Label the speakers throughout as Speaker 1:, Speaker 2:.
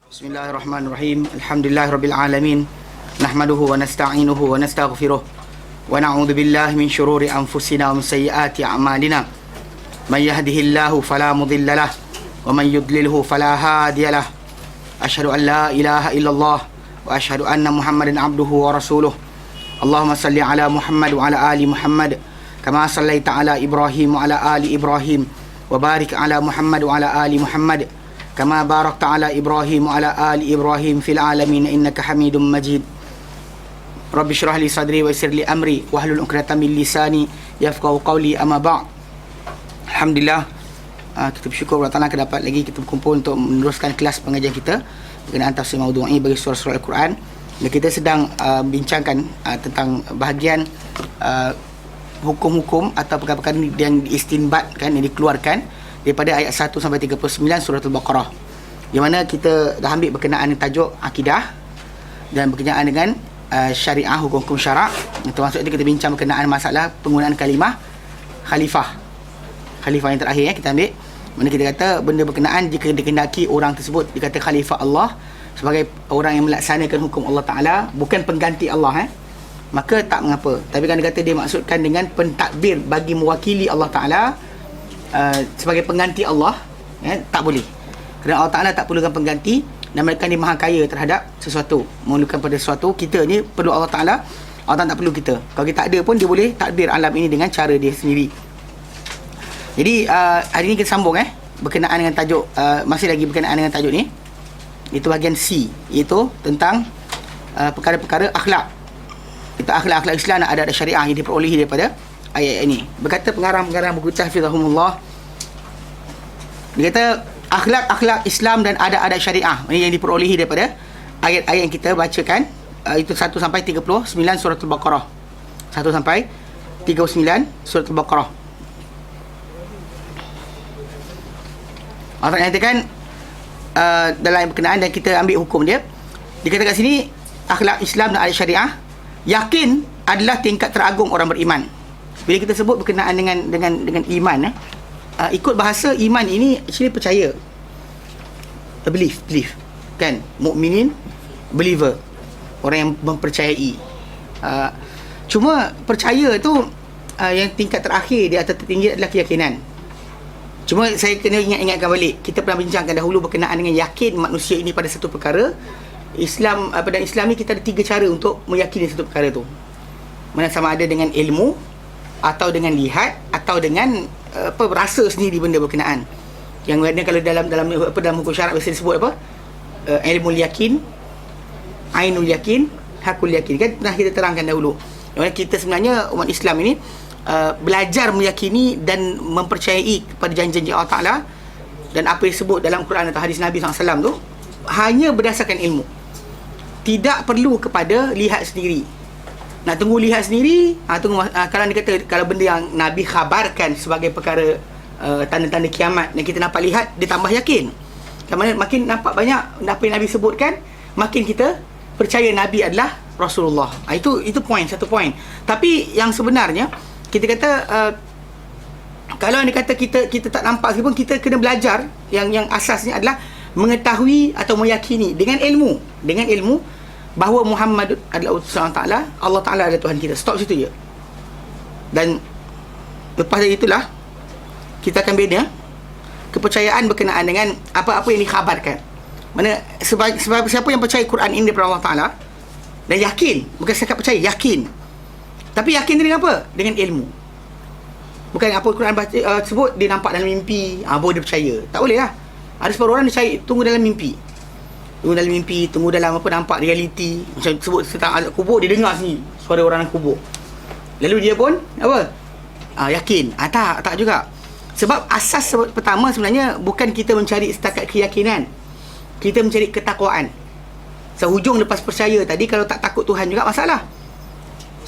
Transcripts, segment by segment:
Speaker 1: Bismillahirrahmanirrahim. Alhamdulillahirabbil alamin. Nahmaduhu wa nasta'inuhu wa nastaghfiruh. Wa na'udzu billahi min shururi anfusina wa min sayyiati a'malina. Man yahdihillahu fala mudilla lahu wa man yudlilhu fala hadiya lahu. Asyhadu an la ilaha illallah wa asyhadu anna Muhammadan abduhu wa rasuluh. Allahumma salli ala Muhammad wa ala ali Muhammad kama sallaita ala Ibrahim wa ala ali Ibrahim wa barik ala Muhammad wa ala ali Muhammad kama barakta ala Ibrahim wa ala ali Ibrahim fil alamin innaka Hamidum Majid. Rabbi shrah li sadri wa yassir li amri wahlul 'uqdatam min lisani yafqahu qawli, amma ba'd. Alhamdulillah, kita bersyukur Allah Taala dapat lagi kita berkumpul untuk meneruskan kelas pengajian kita berkenaan tafsir maudhu'i bagi surah-surah Al-Quran. Dan kita sedang bincangkan tentang bahagian hukum-hukum atau perkara-perkara yang diistinbatkan, yang dikeluarkan daripada ayat 1 sampai 39 surah Al-Baqarah, di mana kita dah ambil berkenaan dengan tajuk akidah dan berkenaan dengan syariah, hukum-hukum syarak. Termasuk itu kita bincang berkenaan masalah penggunaan kalimah khalifah yang terakhir kita ambil, mana kita kata benda berkenaan jika dikehendaki orang tersebut dikata khalifah Allah sebagai orang yang melaksanakan hukum Allah Ta'ala, bukan pengganti Allah, maka tak mengapa. Tapi kan dia kata dia maksudkan dengan pentadbir bagi mewakili Allah Ta'ala sebagai pengganti Allah, tak boleh, kerana Allah Ta'ala tak perlukan pengganti dan mereka ni maha kaya terhadap sesuatu, memerlukan pada sesuatu. Kita ni perlu Allah Ta'ala, Allah Ta'ala tak perlu kita. Kalau kita tak ada pun dia boleh takbir alam ini dengan cara dia sendiri. Jadi hari ni kita sambung berkenaan dengan tajuk, masih lagi berkenaan dengan tajuk ni, itu bahagian C, iaitu tentang perkara-perkara akhlak. Itu akhlak-akhlak Islam dan ada syariah yang diperolehi daripada ayat ini. Berkata pengarang-pengarang buku Tahfizahumullah, dia kata akhlak-akhlak Islam dan ada syariah ini yang diperolehi daripada ayat-ayat yang kita bacakan, itu 1 sampai 39 surah Al-Baqarah. 1 sampai 39 surah Al-Baqarah. Allah nyatakan dalam berkenaan dan kita ambil hukum dia. Dikatakan kat sini akhlak Islam dan ada syariah, yakin adalah tingkat teragung orang beriman. Bila kita sebut berkenaan dengan iman, ikut bahasa iman ini actually percaya, belief kan, mukminin, believer, orang yang mempercayai. Cuma percaya tu yang tingkat terakhir dia atau tertinggi adalah keyakinan. Cuma saya kena ingatkan balik, kita pernah bincangkan dahulu berkenaan dengan yakin manusia ini pada satu perkara. Islam, pada Islam ni kita ada 3 cara untuk meyakini satu perkara tu. Mana sama ada dengan ilmu, atau dengan lihat, atau dengan rasa sendiri benda berkenaan. Yang mana kalau dalam hukum syarak biasa disebut ilmu yakin, ainul yakin, hakul yakin, kan pernah kita terangkan dahulu. Yang mana kita sebenarnya umat Islam ini belajar meyakini dan mempercayai kepada janji-janji Allah Ta'ala dan apa yang disebut dalam Quran atau hadis Nabi SAW tu hanya berdasarkan ilmu, tidak perlu kepada lihat sendiri. Nak tunggu lihat sendiri, kalau dia kata kalau benda yang Nabi khabarkan sebagai perkara tanda-tanda kiamat dan kita nampak lihat, dia tambah yakin. Kerana makin nampak banyak apa yang Nabi sebutkan, makin kita percaya Nabi adalah Rasulullah. Itu satu poin. Tapi yang sebenarnya kita kata kalau dia kata kita tak nampak sekalipun, kita kena belajar yang asasnya adalah mengetahui atau meyakini dengan ilmu bahawa Muhammad adalah utusan Allah Ta'ala, Allah Ta'ala adalah Tuhan kita. Stop situ je. Dan lepas dari itulah kita akan bina kepercayaan berkenaan dengan apa-apa yang dikhabarkan. Mana sebab siapa yang percaya Quran ini daripada Allah Ta'ala dan yakin, bukan sekadar percaya, yakin. Tapi yakin dengan apa? Dengan ilmu. Bukan apa Quran sebut dia nampak dalam mimpi, baru dia percaya. Tak boleh lah. Ada separuh orang dia cari tunggu dalam mimpi, tunggu dalam apa, nampak realiti. Macam sebut tentang azab kubur, dia dengar sini suara orang dalam kubur, lalu dia pun apa, yakin. Tak juga. Sebab asas pertama sebenarnya bukan kita mencari setakat keyakinan, kita mencari ketakwaan. Sehujung lepas percaya tadi, kalau tak takut Tuhan juga masalah.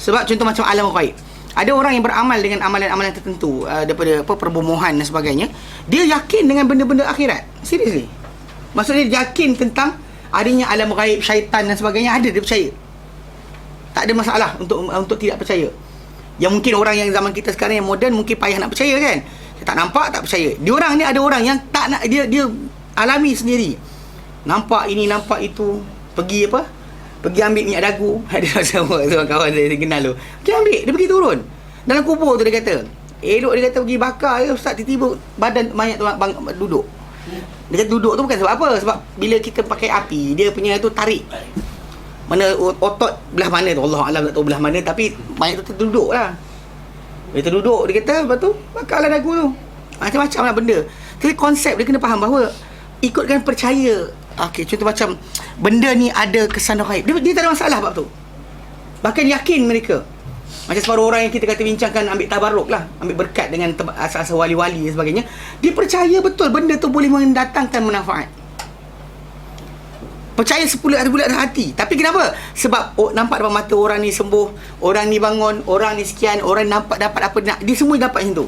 Speaker 1: Sebab contoh macam alam ghaib, ada orang yang beramal dengan amalan-amalan tertentu, daripada perbumohan dan sebagainya, dia yakin dengan benda-benda akhirat. Seriously, maksudnya dia yakin tentang adanya alam ghaib, syaitan dan sebagainya, ada, dia percaya. Tak ada masalah untuk tidak percaya. Yang mungkin orang yang zaman kita sekarang yang moden mungkin payah nak percaya kan. Dia tak nampak, tak percaya. Dia orang ni ada orang yang tak nak, dia alami sendiri nampak ini, nampak itu, pergi apa? Pergi ambil minyak dagu. Ada seorang kawan saya kenal tu. Pergi ambil, dia pergi turun. Dalam kubur tu dia kata. Elok dia kata pergi bakar je, ustaz, tiba-tiba badan mayat tu duduk. Dia kata duduk tu bukan sebab apa? Sebab bila kita pakai api, dia punya tu tarik. Mana otot belah mana tu, Allah Alam tak tahu belah mana, tapi mayat tu terduduk lah. Dia terduduk, dia kata, lepas tu bakarlah dagu tu. Macam-macam lah benda. Jadi konsep dia kena faham bahawa ikutkan percaya. Okey, contoh macam benda ni ada kesan ghaib. Dia tak ada masalah bab tu. Bahkan yakin mereka. Macam separuh orang yang kita kata bincangkan ambil tabarruk lah, ambil berkat dengan asal-asal wali-wali dan sebagainya. Dia percaya betul benda tu boleh mendatangkan manfaat. Percaya sepulat-bulat hati. Tapi kenapa? Sebab nampak depan mata orang ni sembuh, orang ni bangun, orang ni sekian, orang nampak dapat apa nak, dia semua dapat macam tu.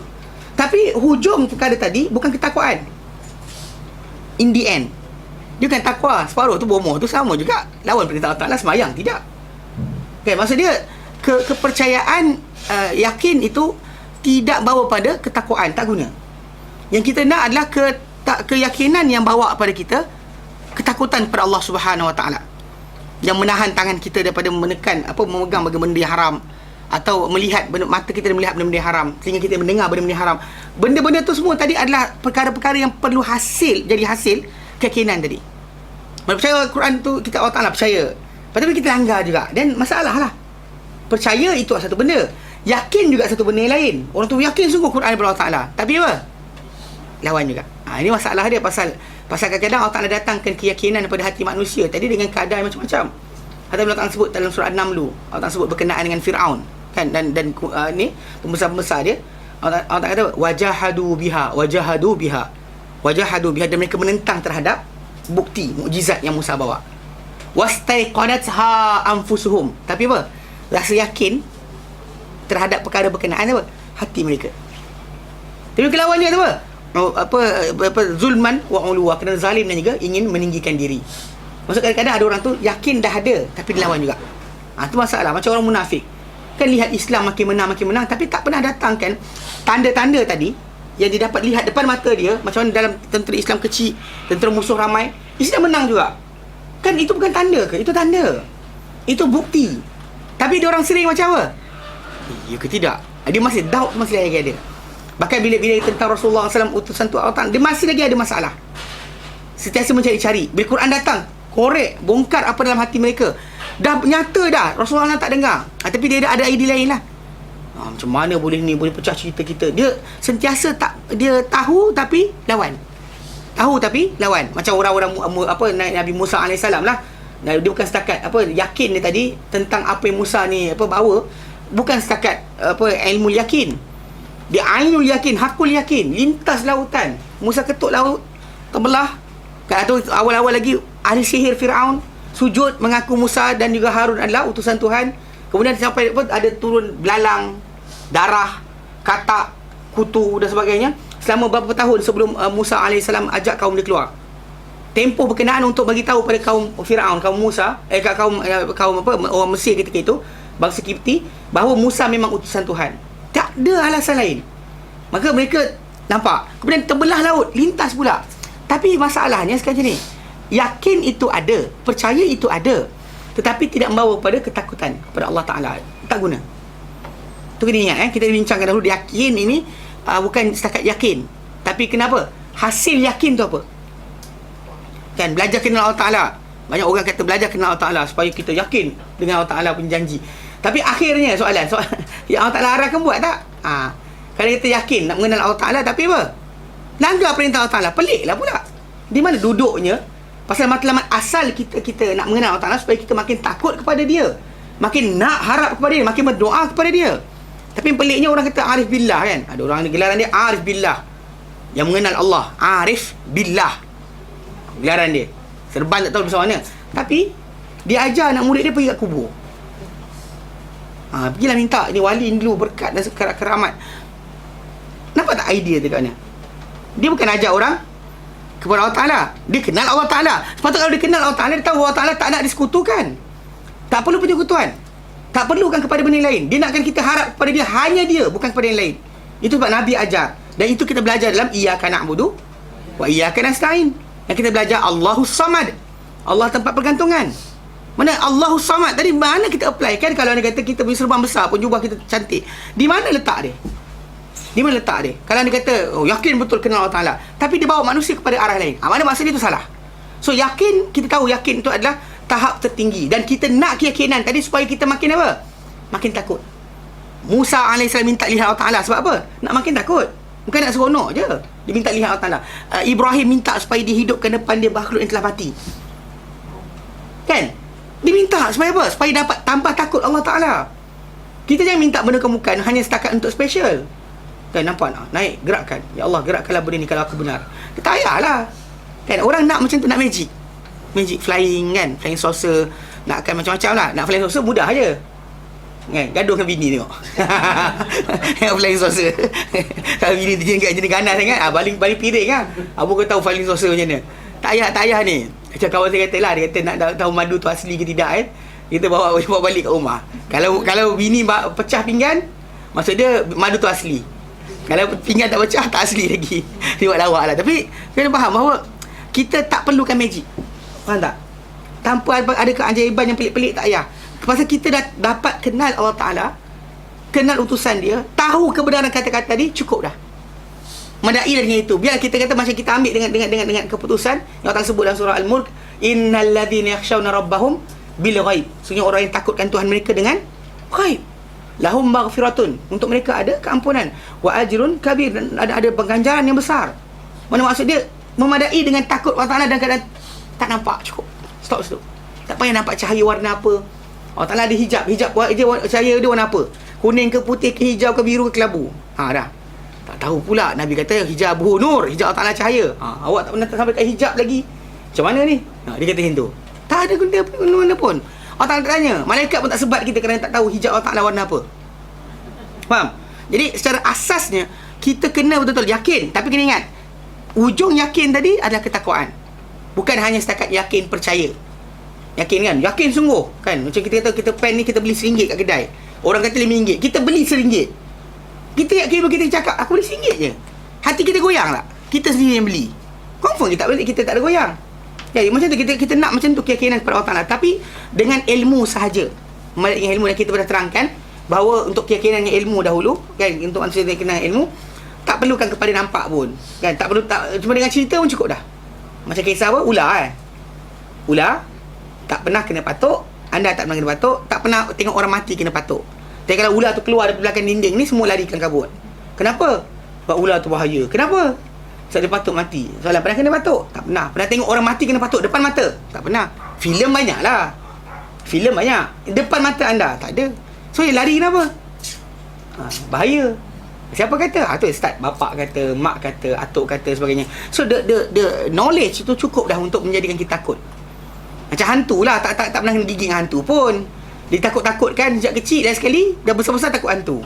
Speaker 1: Tapi hujung perkara tadi bukan ketakwaan. In the end, dia bukan takwa. Separuh tu bomoh tu sama juga lawan perintah Allah Ta'ala, semayang tidak. Okay, maksud dia kepercayaan, yakin itu tidak bawa pada ketakwaan, tak guna. Yang kita nak adalah keyakinan yang bawa kepada kita ketakutan kepada Allah Subhanahu Wa Ta'ala, yang menahan tangan kita daripada menekan memegang benda yang haram, atau melihat mata kita melihat benda-benda yang haram, telinga kita mendengar benda-benda yang haram. Benda-benda tu semua tadi adalah perkara-perkara yang perlu jadi hasil keyakinan tadi. Mana percaya Al-Quran tu kita Allah Ta'ala percaya, tapi kita langgar juga, dan masalah lah. Percaya itu satu benda, yakin juga satu benda yang lain. Orang tu yakin sungguh Quran daripada Allah Ta'ala, tapi apa? Lawan juga. Ini masalah dia, pasal kadang-kadang Allah Ta'ala datangkan keyakinan daripada hati manusia tadi dengan keadaan macam-macam. Hatta Allah Ta'ala sebut dalam surah An-Naml, Allah Ta'ala sebut berkenaan dengan Fir'aun, kan, dan ni pembesar-pembesar dia. Allah Ta'ala kata wajahadu biha, dan mereka menentang terhadap bukti mukjizat yang Musa bawa. Wastaiqanatha anfusuhum, tapi apa? Rasa yakin terhadap perkara berkenaan apa? Hati mereka. Tapi kelawannya tu apa? Zulman wa uluwa, kerana zalim dan juga ingin meninggikan diri. Maksud kadang-kadang ada orang tu yakin dah ada tapi dilawan juga. Tu masalah. Macam orang munafik, kan lihat Islam makin menang, tapi tak pernah datangkan tanda-tanda tadi yang dia dapat lihat depan mata dia. Macam mana dalam tentera Islam kecil, tentera musuh ramai, Islam menang juga. Kan itu bukan tanda ke? Itu tanda, itu bukti. Tapi dia orang sering macam apa? Ya ke tidak? Dia masih doubt, masih lagi ada. Bahkan bila tentang Rasulullah SAW, utusan tu Allah, dia masih lagi ada masalah. Sentiasa mencari-cari. Bila Quran datang, korek, bongkar apa dalam hati mereka. Dah nyata dah, Rasulullah tak dengar. Tapi dia ada idea lain lah. Macam mana boleh ni, boleh pecah cerita kita. Dia sentiasa dia tahu tapi lawan. Tahu tapi lawan. Macam orang-orang Nabi Musa AS lah. Dia bukan setakat yakin dia tadi tentang apa yang Musa ni bawa. Bukan setakat ilmu yakin. Dia ainul yakin, hakul yakin. Lintas lautan, Musa ketuk laut, terbelah. Atau awal-awal lagi ahli sihir Fir'aun sujud mengaku Musa dan juga Harun adalah utusan Tuhan. Kemudian sampai ada turun belalang, darah, katak, kutu dan sebagainya. Selama beberapa tahun sebelum Musa AS ajak kaum dia keluar. Tempoh berkenaan untuk bagi tahu pada kaum Fir'aun, kaum Musa, kaum orang Mesir ketika itu, bangsa Kipti, bahawa Musa memang utusan Tuhan. Tak ada alasan lain. Maka mereka nampak. Kemudian terbelah laut, lintas pula. Tapi masalahnya sekarang ni, yakin itu ada, percaya itu ada, tetapi tidak membawa pada ketakutan kepada Allah Ta'ala. Tak guna. Itu kena ingat. Kita bincangkan dahulu, yakin ini bukan setakat yakin. Tapi kenapa? Hasil yakin tu apa? Kan, belajar kenal Allah Ta'ala. Banyak orang kata belajar kenal Allah Ta'ala supaya kita yakin dengan Allah Ta'ala punya janji. Tapi akhirnya soalan yang Allah Ta'ala arahkan buat tak? Kalau kita yakin nak mengenal Allah Ta'ala, tapi apa? Langgar perintah Allah Ta'ala. Peliklah pula. Di mana duduknya? Pasal matlamat asal kita nak mengenal Allah Ta'ala supaya kita makin takut kepada dia, makin nak harap kepada dia, makin berdoa kepada dia. Tapi peliknya orang kata arif billah, kan? Ada orang gelaran dia arif billah, yang mengenal Allah. Arif billah gelaran dia. Serban tak tahu besar mana. Tapi dia ajar anak murid dia pergi kat kubur. Pergilah minta ni wali dulu berkat dan keramat. Nampak tak idea dia kat mana? Dia bukan ajar orang kepada Allah Ta'ala, dia kenal Allah Ta'ala. Sepatutnya kalau dia kenal Allah Ta'ala, dia tahu Allah Ta'ala tak nak disekutukan. Tak perlu penyekutuan, tak perlukan kepada benda lain. Dia nakkan kita harap kepada dia, hanya dia, bukan kepada yang lain. Itu sebab Nabi ajar. Dan itu kita belajar dalam Iyyaka na'budu wa iyyaka nasta'in. Yang kita belajar Allahus Samad. Allah tempat pergantungan. Mana Allahus Samad tadi, mana kita apply kan? Kalau dia kata kita punya serban besar pun jubah kita cantik, di mana letak dia? Di mana letak dia? Kalau dia kata yakin betul kenal Allah Ta'ala, tapi dia bawa manusia kepada arah lain, mana maksud dia tu salah. So yakin, kita tahu yakin itu adalah tahap tertinggi, dan kita nak keyakinan tadi supaya kita makin apa? Makin takut. Musa AS minta lihat Allah Ta'ala sebab apa? Nak makin takut, bukan nak seronok je. Dia minta lihat Allah Ta'ala. Ibrahim minta supaya dihidupkan depan dia makhluk yang telah mati, kan? Dia minta supaya apa? Supaya dapat tambah takut Allah Ta'ala. Kita jangan minta benda kemukan hanya setakat untuk special, kan? Nampak tak? Naik, gerakkan. Ya Allah, gerakkanlah benda ni kalau aku benar. Dia tak payahlah, kan? Orang nak macam tu, nak magic flying, kan? Flying saucer, nakkan macam-macam lah. Nak flying saucer mudah je, kan? Gaduh dengan bini tengok. Yang flying saucer. Kalau bini dia jenis ganas kan, baling piring kan. Apa kau tahu flying saucer macam mana? Tak payah ni. Macam kawan saya kata lah, dia kata nak tahu madu tu asli ke tidak, kan? Kita bawa balik kat rumah. Kalau bini pecah pinggan, maksud dia madu tu asli. Kalau pinggan tak pecah, tak asli lagi. Dia buat lawak lah. Tapi kena faham bahawa kita tak perlukan magic. Faham tak? Tanpa ada keajaiban yang pelik-pelik, tak payah. Pasal kita dah dapat kenal Allah Ta'ala, kenal utusan dia, tahu kebenaran kata-kata dia, cukup dah. Madai dengan itu. Biar kita kata macam kita ambil dengan keputusan yang Allah sebut dalam surah Al-Mulk, innal ladzina yakhshawna rabbahum bil ghaib. Sesungguhnya orang yang takutkan Tuhan mereka dengan ghaib. Lahum maghfiratun, untuk mereka ada keampunan, wa ajrun kabir, dan ada ganjaran yang besar. Mana maksud dia? Memadai dengan takut Allah Ta'ala dan keadaan tak nampak, cukup. Stop. Tak payah nampak cahaya warna apa. Allah Ta'ala ada hijab cahaya dia warna apa? Kuning ke putih ke hijau ke biru ke kelabu. Dah. Tak tahu pula. Nabi kata hijabuhu nur, hijab Allah Ta'ala cahaya. Awak tak pernah sampai kat hijab lagi. Macam mana ni? Dia kata macam tu. Tak ada guna pun. Allah Ta'ala tanya, malaikat pun tak sebat kita kerana tak tahu hijab Allah Ta'ala warna apa. Faham? Jadi secara asasnya kita kena betul-betul yakin. Tapi kena ingat, ujung yakin tadi adalah ketakwaan, bukan hanya setakat yakin percaya. Yakin kan? Yakin sungguh kan? Macam kita kata kita pen ni kita beli RM1 kat kedai, orang kata RM5, kita beli RM1. Kita yakin, kita cakap aku beli RM1 je, hati kita goyang tak? Kita sendiri yang beli, confirm kita tak ada goyang. Jadi macam tu kita nak macam tu keyakinan kepada Allah Ta'ala, tapi dengan ilmu sahaja. Dengan ilmu yang kita pernah terangkan bahawa untuk keyakinan yang ilmu dahulu, kan, untuk manusia yang kenal ilmu, tak perlukan kepada nampak pun, kan? Tak perlu, cuma dengan cerita pun cukup dah. Macam kisah apa? Ular Ular tak pernah kena patuk, anda tak pernah kena patuk, tak pernah tengok orang mati kena patuk. Tapi kalau ular tu keluar dari belakang dinding ni, semua lari ke kabut. Kenapa? Sebab ular tu bahaya. Kenapa? Sebab dia patuk mati. Soalan, pernah kena patuk? Tak pernah. Pernah tengok orang mati kena patuk depan mata? Tak pernah. Filem banyak lah. Filem banyak. Depan mata anda? Tak ada. So, dia lari kenapa? Bahaya. Siapa kata? Tu start. Bapak kata, mak kata, atuk kata, sebagainya. So, the knowledge tu cukup dah untuk menjadikan kita takut. Macam hantu lah. Tak pernah kena gigit dengan hantu pun. Dia takut-takutkan sejak kecil, dan sekali dah besar-besar takut hantu.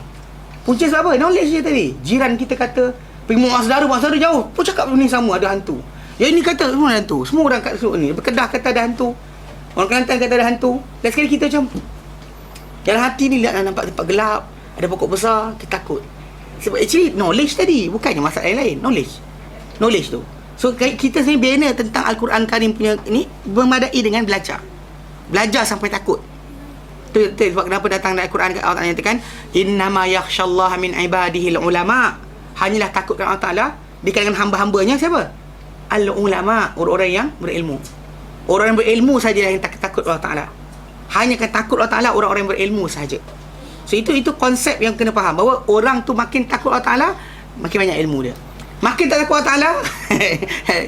Speaker 1: Punca sebab apa? Knowledge je tadi. Jiran kita kata, pergi mak saudara jauh pun cakap ni sama ada hantu. Yang ini kata semua ada hantu. Semua orang kat ni Berkedah kata ada hantu, orang Kelantan kata ada hantu. Dan sekali kita macam dalam hati ni lihat nampak tempat gelap, ada pokok besar, kita takut. Sebab actually knowledge tadi, bukannya masalah yang lain. Knowledge tu. So kita sebenarnya bina tentang Al-Quran Karim punya ni memadai dengan belajar sampai takut. Tu sebab kenapa datang dalam Al-Quran Allah Ta'ala nyatakan innama yakhshallaha min ibadihil ulama. Hanyalah takutkan Allah Ta'ala di kalangan hamba-hambanya siapa? Al-ulama, orang-orang yang berilmu. Orang yang berilmu sajalah yang takut Allah Ta'ala. Hanya akan takut Allah Ta'ala orang-orang yang berilmu saja. So itu konsep yang kena faham, bahawa orang tu makin takut Allah Ta'ala, makin banyak ilmu dia. Makin tak takut Allah Ta'ala,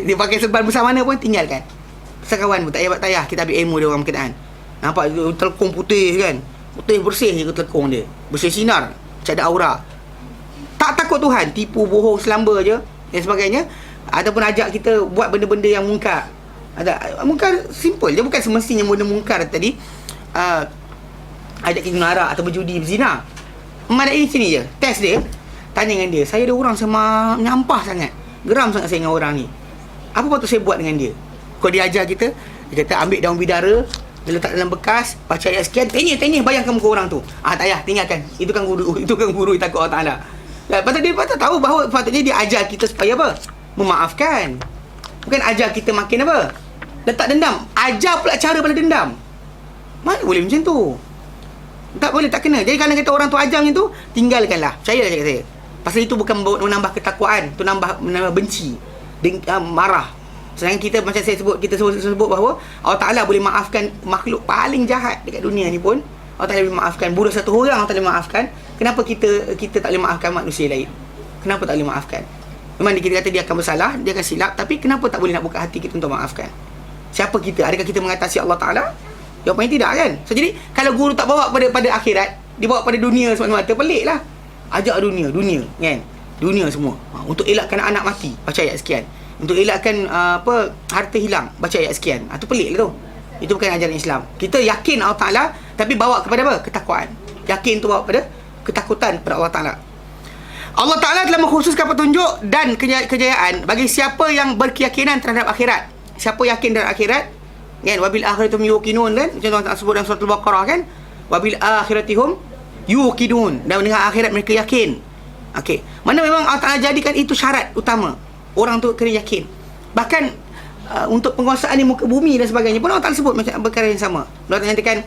Speaker 1: dia pakai serban besar mana pun tinggalkan. Sekawan pun tak payah kita ambil ilmu dia orang berkenaan. Nampak telekong putih kan, putih bersih je telekong dia, bersih sinar, macam ada aura. Tak takut Tuhan, tipu, bohong, selamba je dan sebagainya. Ataupun ajak kita buat benda-benda yang mungkar. Mungkar simple je, bukan semestinya benda mungkar tadi ajak kita mengarak atau berjudi, berzina. Memadai sini je, test dia. Tanya dengan dia, saya ada orang sama menyampah sangat, geram sangat saya dengan orang ni, apa patut saya buat dengan dia? Kalau dia ajar kita, dia kata ambil daun bidara, dia letak dalam bekas, baca ayat sekian, tanya bayangkan muka orang tu. Tak payah, tinggalkan. Itu kan guru yang takut Allah Ta'ala. Dia patut tahu bahawa patutnya dia ajar kita supaya apa? Memaafkan. Bukan ajar kita makin apa? Letak dendam. ajar pula cara balas dendam. Mana boleh macam tu? Tak boleh, tak kena. Jadi kalau kata orang tu ajar macam tu, tinggalkanlah. Percayalah cakap saya. Pasal itu bukan menambah ketakwaan, tu menambah benci, marah. Sedangkan kita, macam saya sebut, kita sebut bahawa Allah Ta'ala boleh maafkan makhluk paling jahat dekat dunia ni pun. Allah Ta'ala boleh maafkan bunuh satu orang, Allah Ta'ala maafkan. Kenapa kita tak boleh maafkan manusia lain? Kenapa tak boleh maafkan? Memang kita kata dia akan bersalah, dia akan silap, tapi kenapa tak boleh nak buka hati kita untuk maafkan? Siapa kita? Adakah kita mengatasi Allah Ta'ala? Jawapannya tidak kan? So jadi kalau guru tak bawa pada akhirat, dibawa pada dunia semata-mata, pelik lah. Ajak dunia kan? Dunia semua. Untuk elakkan anak mati, baca ayat sekian. Untuk elakkan harta hilang, baca ayat sekian. Itu pelik lah tu. Itu bukan ajaran Islam. Kita yakin Allah Ta'ala, tapi bawa kepada apa? Ketakwaan. Yakin tu bawa pada ketakutan kepada Allah Ta'ala. Allah Ta'ala telah mengkhususkan petunjuk dan kejayaan bagi siapa yang berkeyakinan terhadap akhirat. Siapa yakin terhadap akhirat, kan? Wabil akhiratum yuqinun, kan? Macam Allah sebut dalam surah Al-Baqarah, kan? Wabil akhiratihum yuqinun. Dan dengan akhirat mereka yakin. Okey. Mana memang Allah Ta'ala jadikan itu syarat utama. Orang tu kena yakin. Bahkan untuk penguasaan di muka bumi dan sebagainya pun Allah Ta'ala sebut macam perkara yang sama. Allah Ta'ala nyatakan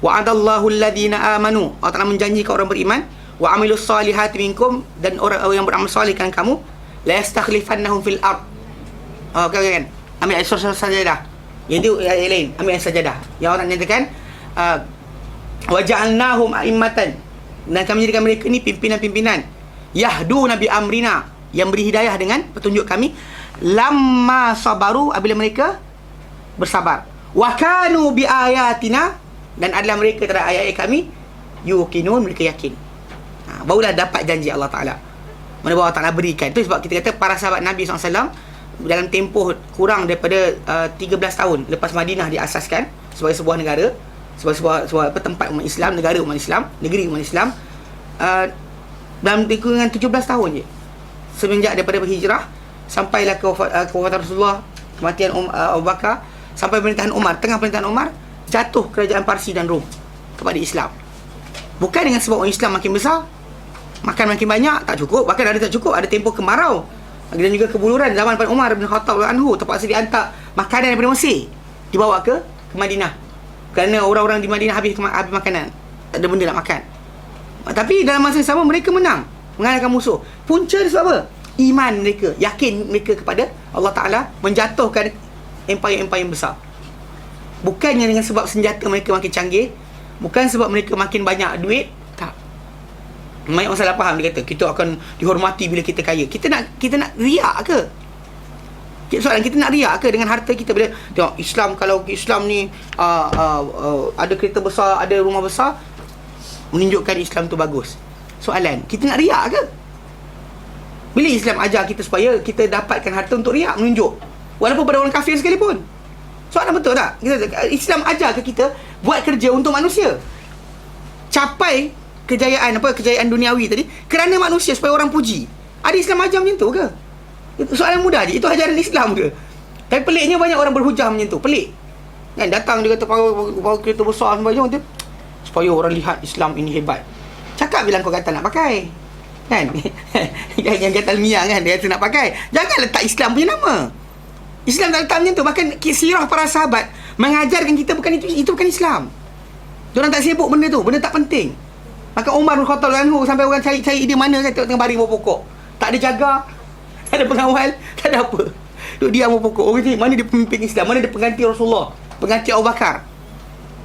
Speaker 1: wa'adallahu alladhina amanu. Allah Ta'ala menjanjikan orang beriman wa amilus salihati minkum, dan orang yang beramal soleh kan kamu, la yastakhlifannahum fil ard. Kan? Ambil ayat surah Sajadah. Yang itu ayat lain, ambil ayat Sajadah. Yang orang nyatakan wa ja'alnahum a'immatan, dan kami jadikan mereka ni pimpinan-pimpinan, yahduna bi amrina, yang beri hidayah dengan petunjuk kami, lamma sabaru, apabila mereka bersabar, wa kanu bi ayatina, dan adalah mereka terhadap ayat-ayat kami yuqinun, mereka yakin. Barulah dapat janji Allah Ta'ala. Mana Allah Ta'ala berikan. Itu sebab kita kata para sahabat Nabi SAW dalam tempoh kurang daripada 13 tahun lepas Madinah diasaskan sebagai sebuah negara, sebuah tempat umat Islam, negara umat Islam, negeri umat Islam, dalam kurungan 17 tahun je semenjak daripada berhijrah sampailah kewafatan Rasulullah, kematian Abu Bakar, sampai pemerintahan Umar. Tengah pemerintahan Umar jatuh kerajaan Parsi dan Rom kepada Islam. Bukan dengan sebab orang Islam makin besar, makan makin banyak, tak cukup. Bahkan ada tak cukup, ada tempoh kemarau dan juga kebuluran zaman pada Umar bin Khattab anhu, terpaksa dihantar makanan daripada Mesir dibawa ke Madinah kerana orang-orang di Madinah habis makanan, tak ada benda nak makan. Tapi dalam masa yang sama mereka menang, mengalahkan musuh. Punca dia sebab apa? Iman mereka, yakin mereka kepada Allah Ta'ala, menjatuhkan empayar-empayar besar. Bukannya dengan sebab senjata mereka makin canggih, bukan sebab mereka makin banyak duit. Tak. Banyak orang salah faham. Dia kata kita akan dihormati bila kita kaya. Kita nak riak ke? Soalan, kita nak riak ke dengan harta kita? Bila tengok Islam, kalau Islam ni ada kereta besar, ada rumah besar, menunjukkan Islam tu bagus. Soalan, kita nak riak ke? Bila Islam ajar kita supaya kita dapatkan harta untuk riak, menunjuk, walaupun pada orang kafir sekalipun? Soalan, betul tak? Islam ajar ke kita buat kerja untuk manusia, capai kejayaan duniawi tadi kerana manusia, supaya orang puji. Ada Islam ajar macam tu ke? Itu soalan mudah je. Itu ajaran Islam ke? Tapi peliknya banyak orang berhujah macam tu. Pelik kan? Datang dia kata bawa kereta besar sembahyang tu, supaya orang lihat Islam ini hebat. Cakap bilang kau kata nak pakai, kan? Yang kata Almiyah kan, dia kata nak pakai, jangan letak Islam punya nama. Islam tak letak macam tu. Bahkan sirah para sahabat mengajarkan kita bukan itu bukan Islam. Diorang tak sibuk benda tu, benda tak penting. Maka Umar bin Khattab anhu sampai orang cari dia mana kan, tengok baring bawah pokok, tak ada jaga, tak ada pengawal, tak ada apa, duduk diam bawah pokok. Orang cari mana dia pemimpin Islam, mana dia pengganti Rasulullah, pengganti Abu Bakar.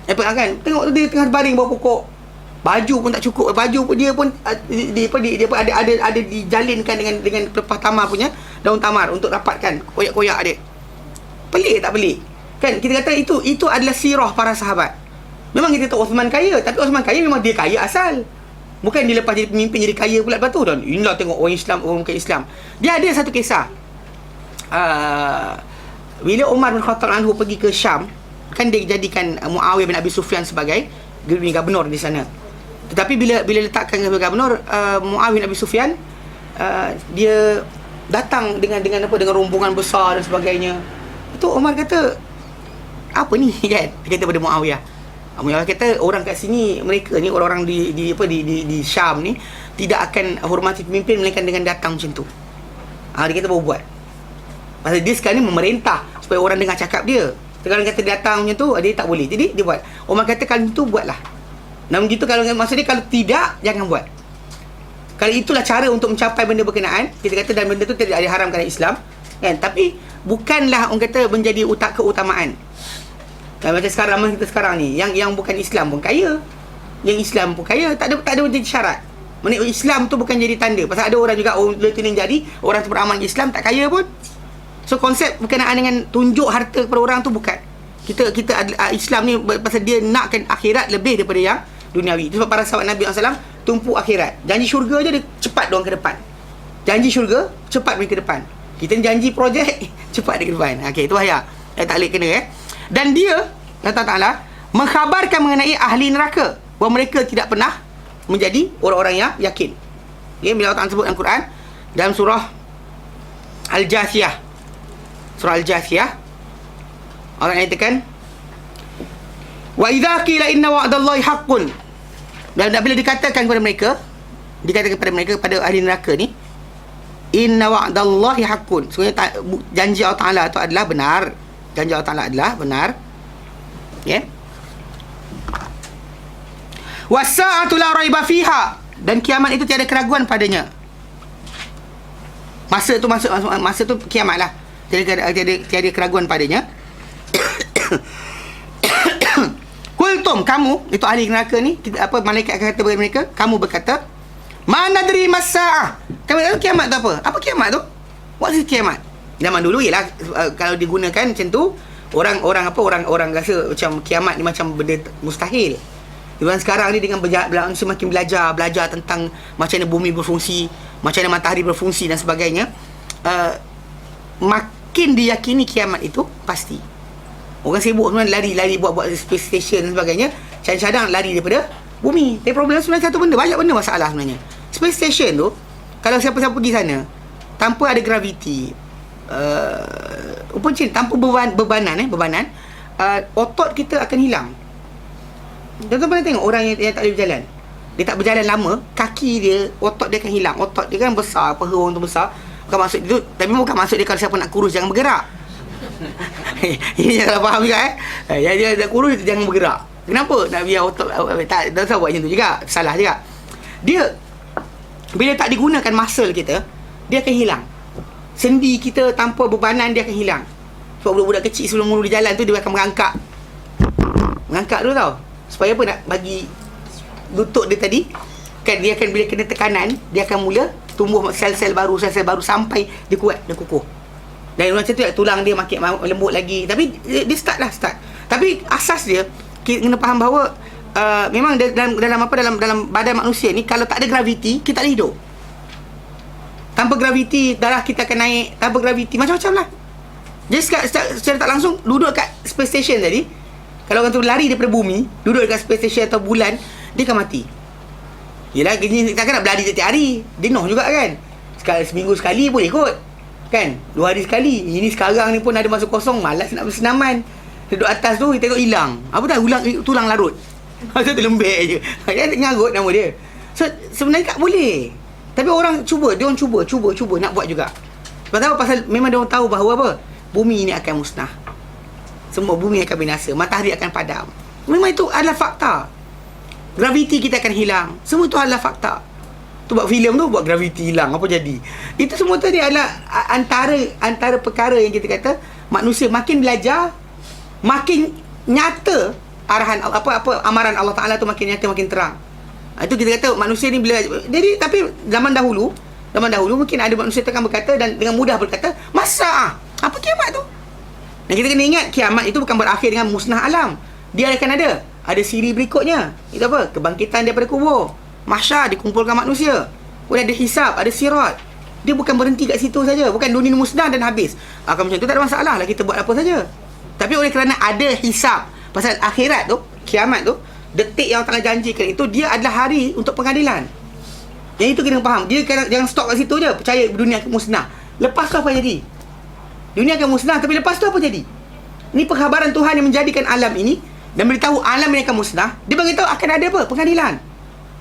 Speaker 1: Kan? Tengok dia tengah baring bawah pokok, baju pun tak cukup, baju pun dia pun ada dijalinkan dengan pelepah tamar punya daun tamar untuk dapatkan koyak-koyak dia. Pelik tak pelik? Kan kita kata itu adalah sirah para sahabat. Memang kita tahu Uthman kaya, tapi Uthman kaya memang dia kaya asal. Bukan dia lepas jadi pemimpin jadi kaya pula lepas tu. Dan inilah tengok orang Islam, orang bukan Islam. Dia ada satu kisah. Bila Umar bin Khattab anhu pergi ke Syam, kan dia jadikan Muawiyah bin Abi Sufyan sebagai gubernur di sana. Tetapi bila letakkan sebagai gubernur, Muawiyah bin Abi Sufyan, dia datang dengan rombongan besar dan sebagainya. Itu Umar kata, apa ni kan? Dia kata pada Muawiyah. Muawiyah kata orang kat sini, mereka ni orang-orang di Syam ni tidak akan hormati pemimpin melainkan dengan datang macam tu. Dia kata baru buat. Pasal dia sekarang ni memerintah supaya orang dengar cakap dia. Kalau kata dia datang macam tu, dia tak boleh. Jadi dia buat. Orang kata kalau itu buatlah. Namun gitu, kalau maksudnya kalau tidak, jangan buat. Kalau itulah cara untuk mencapai benda berkenaan, kita kata dan benda tu tidak diharamkan dalam Islam, kan? Tapi bukanlah orang kata menjadi keutamaan. Dan macam sekarang kita sekarang ni, yang bukan Islam pun kaya, yang Islam pun kaya, tak ada menjadi syarat. Maksudnya Islam tu bukan jadi tanda. Pasal ada orang juga orang jadi orang tu beramal Islam tak kaya pun. So konsep berkenaan dengan tunjuk harta kepada orang tu bukan. Kita Islam ni pasal dia nakkan akhirat lebih daripada yang duniawi. Itu sebab para sahabat Nabi SAW tumpu akhirat. Janji syurga je dia cepat diorang ke depan. Janji syurga cepat mereka ke depan. Kita janji projek cepat dia ke depan. Okey, itu bahaya. Tak boleh kena Dan dia Allah Ta'ala mengkhabarkan mengenai ahli neraka bahawa mereka tidak pernah menjadi orang-orang yang yakin. Okay, bila Allah Ta'ala sebut dalam Quran dalam surah Al-Jathiyah. Surah Al-Jathiyah Allah nyatakan wa idza qila inna wa'dallahi haqqun. Dan bila dikatakan kepada mereka, kepada ahli neraka ni, inna wa'dallahi haqqun. Sebenarnya janji Allah Ta'ala itu adalah benar. Janji Allah Ta'ala adalah benar. Ya. Was-sa'atu la raiba fiha. Dan kiamat itu tiada keraguan padanya. Masa tu kiamat lah. Tiada keraguan padanya. Kultum, kamu itu ahli neraka ni, malaikat akan kata kepada mereka, kamu berkata, mana nadri mas-sa'ah. Kami tahu kiamat tu apa? Apa kiamat tu? What is kiamat? Zaman dulu ialah kalau digunakan macam tu, orang rasa macam kiamat ni macam benda mustahil. Zaman sekarang ni dengan semakin belajar tentang macam mana bumi berfungsi, macam mana matahari berfungsi dan sebagainya, makin diyakini kiamat itu pasti. Orang sibuk sebenarnya lari buat space station dan sebagainya, cadang-cadang lari daripada bumi. Tapi problem sebenarnya satu benda, banyak benda masalah sebenarnya. Space station tu, kalau siapa-siapa pergi sana tanpa ada graviti, tanpa bebanan, otot kita akan hilang. Tuan-tuan pernah tengok orang yang tak boleh berjalan, dia tak berjalan lama, kaki dia, otot dia akan hilang. Otot dia kan besar, paha orang tu besar. Bukan maksud dia, tapi bukan maksud dia kalau siapa nak kurus jangan bergerak. Ini jangan faham juga dia nak kurus jangan bergerak. Kenapa nak biar otot tak tahu buat macam tu juga, salah juga. Dia bila tak digunakan muscle kita, dia akan hilang. Sendi kita tanpa bebanan dia akan hilang. Sebab budak-budak kecil sebelum mula dia jalan tu, dia akan mengangkat dulu tau. Supaya apa, nak bagi lutut dia tadi kan, dia akan bila kena tekanan, dia akan mula tumbuh sel-sel baru sampai dia kuat, dia kukuh. Dan macam tu tulang dia makin lembut lagi. Tapi dia start. Tapi asas dia kita kena faham bahawa memang dalam badan manusia ni, kalau tak ada graviti, kita tak boleh hidup. Tanpa graviti, darah kita akan naik. Tanpa graviti, macam-macam lah. Jadi secara tak langsung, duduk kat space station tadi, kalau orang tu lari daripada bumi, duduk dekat space station atau bulan, dia akan mati. Yelah, takkan nak berlari setiap hari, jenuh juga kan. Seminggu sekali boleh kot, kan, 2 hari sekali. Ini sekarang ni pun ada masa kosong, malas nak bersenaman. Duduk atas tu, kita tengok hilang. Apa dah, tulang larut. Macam tu lembek je. Dia ngarut nama dia. So sebenarnya tak boleh. Tapi orang cuba nak buat juga. Pasal memang dia orang tahu bahawa apa, bumi ni akan musnah. Semua bumi akan binasa, matahari akan padam. Memang itu adalah fakta. Graviti kita akan hilang. Semua itu adalah fakta. Tu buat filem tu, buat graviti hilang, apa jadi? Itu semua tu dia adalah antara perkara yang kita kata manusia makin belajar, makin nyata arahan apa amaran Allah Taala tu makin nyata, makin terang. Itu kita kata manusia ni bila jadi. Tapi zaman dahulu mungkin ada manusia tu akan berkata dan dengan mudah berkata, masa apa kiamat tu? Dan kita kena ingat, kiamat itu bukan berakhir dengan musnah alam. Dia akan ada siri berikutnya. Itu apa? Kebangkitan daripada kubur, mahsyar, dikumpulkan manusia, kemudian ada hisab, ada sirat. Dia bukan berhenti kat situ saja. Bukan dunia musnah dan habis. Kalau macam tu tak ada masalah lah, kita buat apa saja. Tapi oleh kerana ada hisab, pasal akhirat tu, kiamat tu, detik yang Allah janjikan itu, dia adalah hari untuk pengadilan. Yang itu kena faham. Dia jangan stop kat situ je, percaya dunia akan musnah. Lepas tu apa jadi? Dunia akan musnah, tapi lepas tu apa jadi? Ini pengkhabaran Tuhan yang menjadikan alam ini dan beritahu alam ini akan musnah. Dia beritahu akan ada apa? Pengadilan.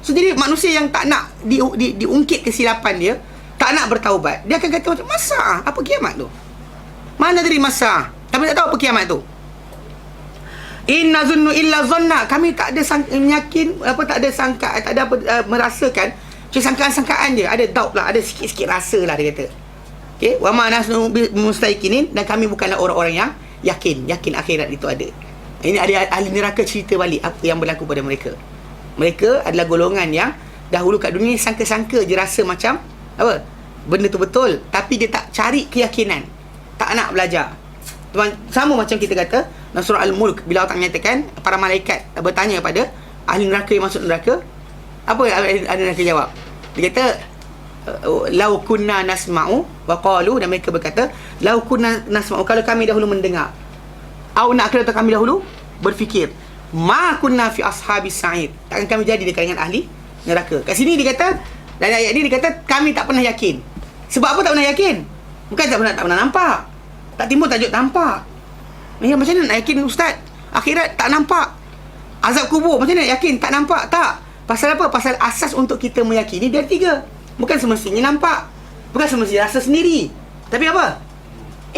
Speaker 1: So jadi manusia yang tak nak diungkit kesilapan dia, tak nak bertaubat, dia akan kata macam, masa apa kiamat tu? Mana dari masa? Tapi tak tahu apa kiamat tu. In nazunnu illa zanna. Kami tak ada yakin, tak ada sangka, tak ada merasakan. Cuma sangkaan-sangkaan je. Ada doubt lah, ada sikit-sikit rasa lah dia kata. Okey, wa ma nasnu mustaqinin, dan kami bukanlah orang-orang yang yakin akhirat itu ada. Ini ada ahli neraka cerita balik apa yang berlaku pada mereka. Mereka adalah golongan yang dahulu kat dunia sangka-sangka je, rasa macam apa? Benda tu betul, tapi dia tak cari keyakinan. Tak nak belajar. Sama macam kita kata dalam surah Al-Mulk, bila Allah menyatakan para malaikat bertanya pada ahli neraka yang masuk neraka, apa ahli neraka jawab? Dia kata lau kunna nasma'u wa qalu, dan mereka berkata lau kunna nasma'u, kalau kami dahulu mendengar, au nak kata kami dahulu berfikir, ma kunna fi ashabis sa'id, takkan kami jadi di kalangan ahli neraka. Kat sini dia kata, dalam ayat ni dia kata kami tak pernah yakin. Sebab apa tak pernah yakin? Bukan tak pernah nampak, tak timbul tajuk nampak. Macam mana nak yakin ustaz? Akhirat tak nampak. Azab kubur macam mana nak yakin tak nampak? Tak. Pasal apa? Pasal asas untuk kita meyakini dia tiga. Bukan semestinya nampak, bukan semestinya rasa sendiri, tapi apa?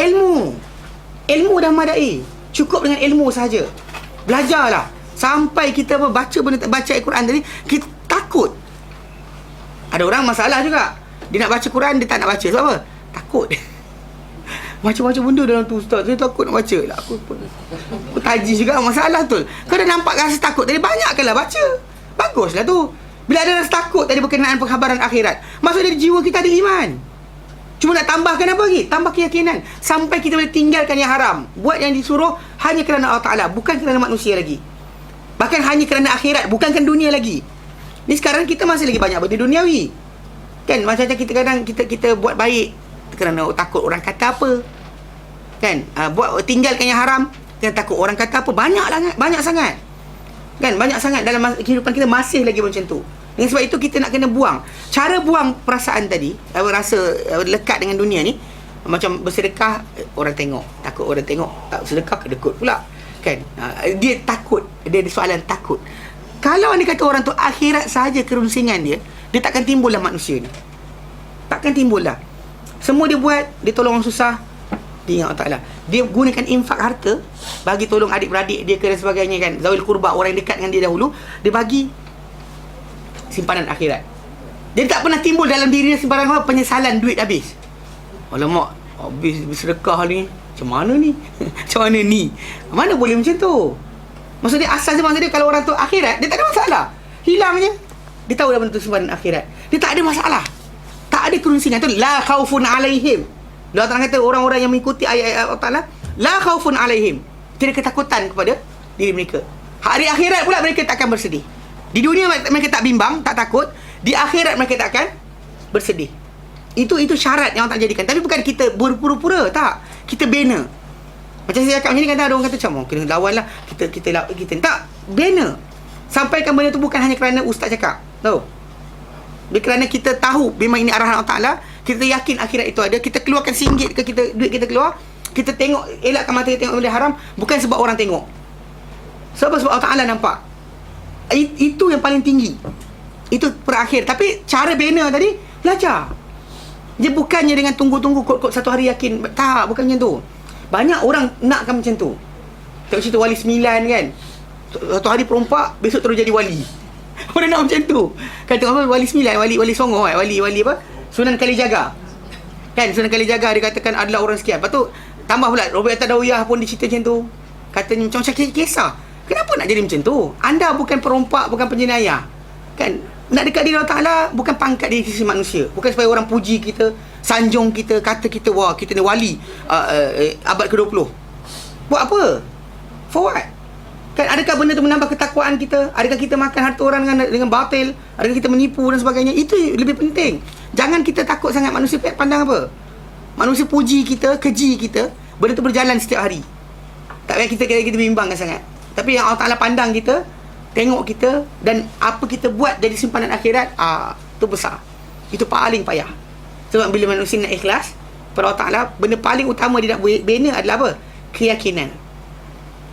Speaker 1: Ilmu dah madai. Cukup dengan ilmu sahaja. Belajarlah sampai kita baca benda, baca Al-Quran tadi kita takut. Ada orang masalah juga, dia nak baca Quran, dia tak nak baca. Sebab apa? Takut. Macam-macam benda dalam tu ustaz, saya takut nak baca lah. Aku taji juga masalah tu. Kau dah nampak rasa takut tadi, banyakkanlah baca. Baguslah tu. Bila ada rasa takut tadi berkenaan pengkhabaran akhirat, maksudnya jiwa kita ada iman. Cuma nak tambahkan apa lagi? Tambah keyakinan. Sampai kita boleh tinggalkan yang haram, buat yang disuruh hanya kerana Allah Ta'ala, bukan kerana manusia lagi. Bahkan hanya kerana akhirat, bukankan dunia lagi. Ni sekarang kita masih lagi banyak benda duniawi. Kan macam-macam kita kadang kita buat baik kerana takut orang kata apa. Kan buat tinggalkan yang haram kerana takut orang kata apa. Banyak sangat. Kan banyak sangat dalam kehidupan kita masih lagi macam tu. Dengan sebab itu kita nak kena buang. Cara buang perasaan tadi, rasa lekat dengan dunia ni, macam bersedekah orang tengok, takut orang tengok, tak sedekah kedekut pula. Kan dia takut, dia ada soalan takut. Kalau anda kata orang tu akhirat sahaja kerunsingan dia takkan timbullah manusia ni. Takkan timbullah. Semua dia buat, dia tolong orang susah, dia ingat Allah Ta'ala. Dia gunakan infak harta bagi tolong adik-beradik dia ke dan sebagainya, kan, zawil kurba, orang yang dekat dengan dia dahulu, dia bagi simpanan akhirat. Dia tak pernah timbul dalam diri dia simpanan apa, penyesalan duit habis. Alamak, habis bersedekah ni, macam mana ni? Macam mana ni? Mana boleh macam tu? Maksudnya asasnya, maksudnya kalau orang tu akhirat, dia tak ada masalah, hilang je. Dia tahu dah benda tu simpanan akhirat, dia tak ada masalah, tak ada kerunsingan. Tu la khaufun alaihim. Allah Ta'ala kata orang-orang yang mengikuti ayat-ayat Allah Ta'ala, la khaufun alaihim, tidak ketakutan kepada diri mereka. Hari akhirat pula mereka tak akan bersedih. Di dunia mereka tak bimbang, tak takut. Di akhirat mereka tak akan bersedih. Itu syarat yang Allah tak jadikan. Tapi bukan kita berpura-pura, tak. Kita bina. Macam saya cakap macam ni, kadang ada orang kata macam, kena lawan lah, kita tak, bina. Sampaikan benda tu bukan hanya kerana ustaz cakap, tahu. Dia kerana kita tahu memang ini arahan Allah Ta'ala, kita yakin akhirat itu ada, kita keluarkan RM1 ke duit kita keluar, kita tengok, elakkan mata kita tengok benda haram, bukan sebab orang tengok, sebab Allah Ta'ala nampak. Itu yang paling tinggi, itu perakhir. Tapi cara bina tadi, belajar. Dia bukannya dengan tunggu-tunggu kod-kod satu hari yakin, tak, bukan macam tu. Banyak orang nakkan macam tu. Tengok cerita Wali 9 kan, satu hari perompak, besok terus jadi wali. Orang nak macam tu. Kata apa, Wali 9, Wali Songo, Wali apa, Sunan Kalijaga. Kan Sunan Kalijaga dikatakan adalah orang sekian. Lepas tu tambah pula Robert Tadawiyah pun dicerita macam tu. Katanya macam kisah. Kenapa nak jadi macam tu? Anda bukan perompak, bukan penjenayah. Kan nak dekat diri Allah Ta'ala bukan pangkat di sisi manusia. Bukan supaya orang puji kita, sanjung kita, kata kita wah kita ni wali abad ke-20. Buat apa? For what? Kan adakah benda tu menambah ketakwaan kita? Adakah kita makan harta orang dengan batil? Adakah kita menipu dan sebagainya? Itu lebih penting. Jangan kita takut sangat manusia pandang apa. Manusia puji kita, keji kita, benda tu berjalan setiap hari. Tak payah kita bimbangkan sangat. Tapi yang Allah Ta'ala pandang kita, tengok kita, dan apa kita buat jadi simpanan akhirat, tu besar. Itu paling payah. Sebab bila manusia nak ikhlas pada Allah Ta'ala, benda paling utama dia nak bina adalah apa? Keyakinan.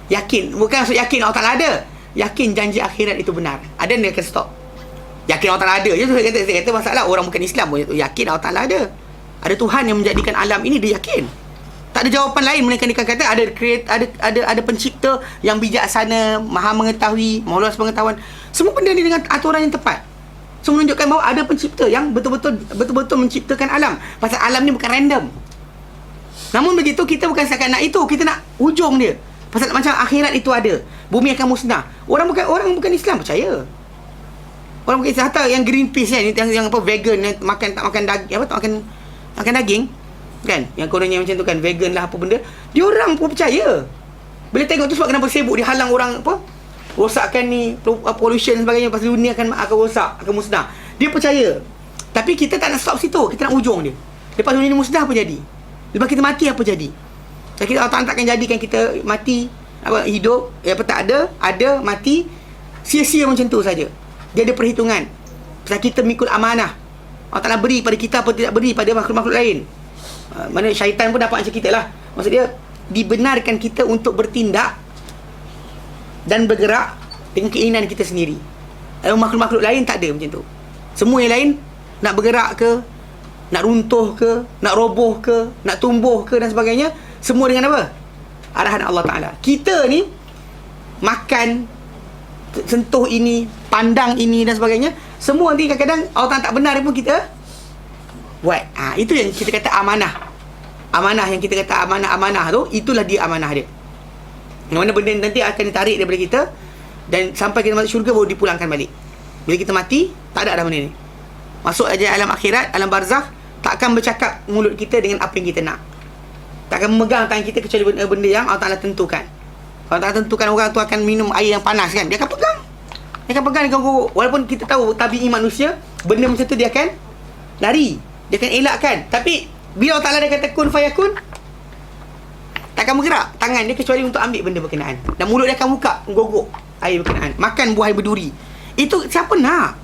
Speaker 1: Yakin, bukan maksud yakin Allah Ta'ala ada, yakin janji akhirat itu benar. Ada dia akan stop. Yakin Allah Ta'ala ada je. Saya kata masalah orang bukan Islam pun yakin Allah Ta'ala ada. Ada Tuhan yang menjadikan alam ini, dia yakin. Tak ada jawapan lain melainkan dia kata ada pencipta yang bijaksana, maha mengetahui, meluas pengetahuan. Semua benda ni dengan aturan yang tepat. So menunjukkan bahawa ada pencipta yang betul-betul menciptakan alam. Pasal alam ni bukan random. Namun begitu, kita bukan setakat nak itu, kita nak ujung dia. Pasal macam akhirat itu ada, bumi akan musnah. Orang bukan Islam percaya. Orang bukan Islam, hatta yang Greenpeace kan, yang apa vegan, yang tak makan daging, apa tak makan daging kan, yang kononnya macam tu kan, vegan lah apa benda, dia orang pun percaya. Bila tengok tu sebab kenapa sibuk dia halang orang apa, rosakkan ni pollution dan sebagainya, pasal dunia akan rosak, akan musnah. Dia percaya. Tapi kita tak nak stop situ, kita nak ujung dia. Lepas dunia ni musnah apa jadi? Lepas kita mati apa jadi? Dan kita Allah takkan jadikan kita mati apa hidup, apa tak ada mati sia-sia macam tu saja. Dia ada perhitungan. Pasal kita mengikut amanah. Allah Ta'ala beri pada kita apa tidak beri pada makhluk-makhluk lain. Mana syaitan pun dapat macam kita lah. Maksud dia, dibenarkan kita untuk bertindak dan bergerak dengan keinginan kita sendiri. Makhluk-makhluk lain tak ada macam tu. Semua yang lain nak bergerak ke, nak runtuh ke, nak roboh ke, nak tumbuh ke dan sebagainya, semua dengan apa? Arahan Allah Ta'ala. Kita ni makan, sentuh ini, pandang ini dan sebagainya, semua nanti kadang-kadang Allah Ta'ala tak benar pun kita buat. Itu yang kita kata amanah. Amanah yang kita kata amanah tu, itulah dia amanah dia. Yang mana benda nanti akan ditarik daripada kita, dan sampai kita masuk syurga baru dipulangkan balik. Bila kita mati, tak ada dah benda ni. Masuk aja alam akhirat, alam barzakh, takkan bercakap mulut kita dengan apa yang kita nak. Takkan memegang tangan kita kecuali benda yang Allah Ta'ala tentukan. Kalau Allah Ta'ala tentukan orang tu akan minum air yang panas kan, dia akan pegang. Dia akan pegang, dia akan guruk. Walaupun kita tahu tabi'i manusia, benda macam tu dia akan lari, dia akan elakkan. Tapi bila Allah Ta'ala dia kata kun fayakun, takkan bergerak tangan dia kecuali untuk ambil benda berkenaan. Dan mulut dia akan buka, gogok air berkenaan, makan buah berduri. Itu siapa nak?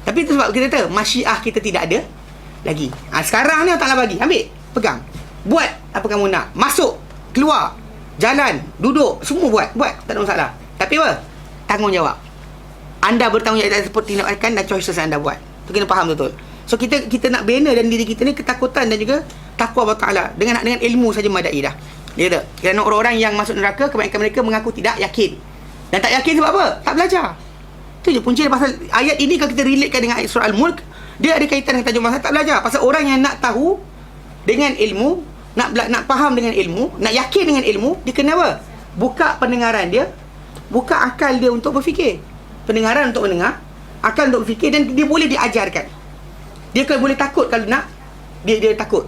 Speaker 1: Tapi itu sebab kita kata masyiah kita tidak ada lagi. Sekarang ni Allah Ta'ala bagi, ambil, pegang, buat apa kamu nak, masuk, keluar, jalan, duduk, semua buat, tak ada masalah. Tapi apa? Tanggungjawab. Anda bertanggungjawab seperti tindakan dan choices anda buat. Tu kena faham betul. So kita nak bina dalam diri kita ni ketakutan dan juga takwa Allah Ta'ala dengan ilmu saja madai dah. Dia kata, kerana orang-orang yang masuk neraka, kebanyakan mereka mengaku tidak yakin. Dan tak yakin sebab apa? Tak belajar. Itu je punca. Pasal ayat ini kalau kita relatekan dengan ayat surah Al-Mulk, dia ada kaitan dengan tajuk masa tak belajar. Pasal orang yang nak tahu dengan ilmu, nak faham dengan ilmu, nak yakin dengan ilmu, dia kena apa? Buka pendengaran dia, buka akal dia untuk berfikir. Pendengaran untuk mendengar, akal untuk berfikir, dan dia boleh diajarkan. Dia kalau boleh takut, kalau nak dia takut.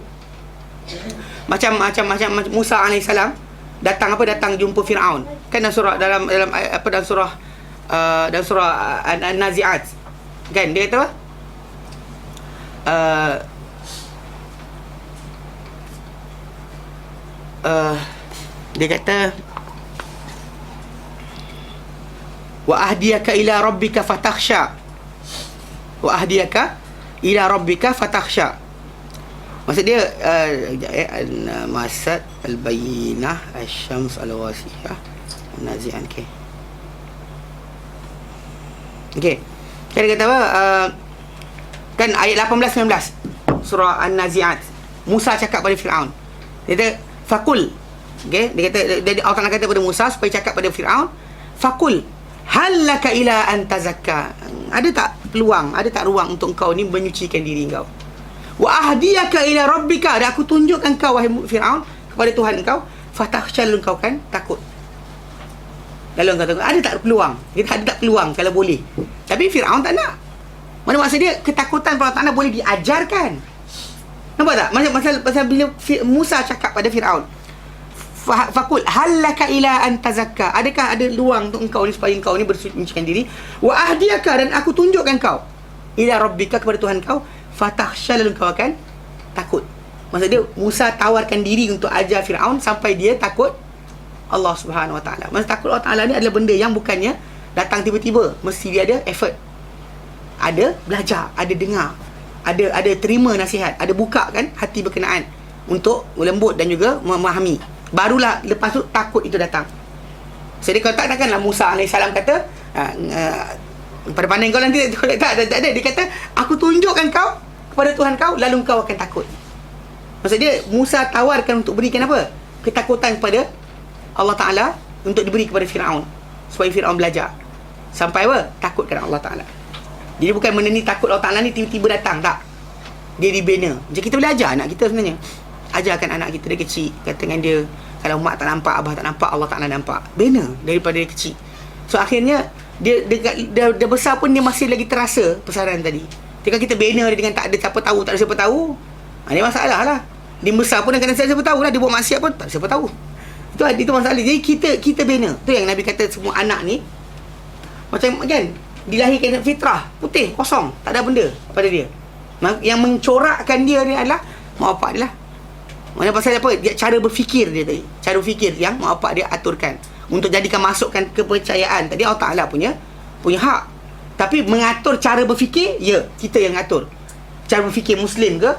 Speaker 1: Macam Musa alaihissalam datang jumpa Firaun. Kan dalam surah dalam surah An-Nazi'at. Kan dia kata apa? Dia kata wa ahdiyaka ila rabbika fatakhsha. Wa ahdiyaka ila rabbika fatakhsha. Maksud dia Masad Al-Bayyinah Asy-Syams Al-Wasiyah An-Nazi'an. Okey. Kan dia kata apa? Kan ayat 18-19 surah An-Nazi'at. Musa cakap pada Firaun. Dia kata faqul. Okey, dia kata Allah kata pada Musa supaya cakap pada Firaun, faqul hal laka ila an tazakka. Ada tak peluang, ada tak ruang untuk kau ni menyucikan diri kau? Wa ahdiyaka ila rabbika, dan aku tunjukkan kau wahai Firaun kepada Tuhan kau, fatakhshal, kau kan takut. Lalu kau tengok ada tak peluang? Dia ada tak peluang kalau boleh. Tapi Firaun tak nak. Mana maksud dia ketakutan pada Allah boleh diajarkan. Nampak tak? Pasal bila Musa cakap pada Firaun, faqul hal laka ila an tazakka, adakah ada luang untuk engkau ni supaya engkau ni bersucikan diri? Wa ahdiyaka, dan aku tunjukkan kau ila rabbika, kepada Tuhan kau, fatakhshal, kau akan takut. Maksud dia Musa tawarkan diri untuk ajar Firaun sampai dia takut Allah Subhanahu Wa Taala. Maksud takut Allah Taala ni adalah benda yang bukannya datang tiba-tiba, mesti dia ada effort, ada belajar, ada dengar, ada terima nasihat, ada buka kan hati berkenaan untuk lembut dan juga memahami. Barulah lepas tu takut itu datang. Jadi kalau takkanlah Musa alaihissalam kata pada pandai kau nanti tak ada. Dia kata aku tunjukkan kau kepada Tuhan kau, lalu kau akan takut. Maksud dia Musa tawarkan untuk berikan apa? Ketakutan kepada Allah Ta'ala untuk diberi kepada Firaun, supaya Firaun belajar sampai apa? Takut kepada Allah Ta'ala. Jadi bukan benda ni takut Allah Ta'ala ni tiba-tiba datang, tak. Dia dibina. Macam kita boleh ajar anak kita sebenarnya. Ajarkan anak kita dari kecil. Kata dengan dia, kalau mak tak nampak, abah tak nampak, Allah Ta'ala nampak. Bina daripada dia kecil. So akhirnya dia besar pun dia masih lagi terasa pesanan tadi. Jika kita bina dia dengan tak ada siapa tahu, tak ada siapa tahu, ini masalah lah. Dia besar pun dengan siapa tahu lah. Dia buat maksiat pun tak ada siapa tahu. Itu masalah. Jadi kita bina. Tu yang Nabi kata semua anak ni macam kan, dilahirkan fitrah, putih, kosong, tak ada benda pada dia. Yang mencorakkan dia ni adalah mak bapak dia lah. Mana pasal apa? Dia cara berfikir dia tadi. Cara berfikir yang mak bapak dia aturkan untuk jadikan masukkan kepercayaan. Tadi Allah Ta'ala punya hak. Tapi mengatur cara berfikir, ya, kita yang atur. Cara berfikir Muslim ke,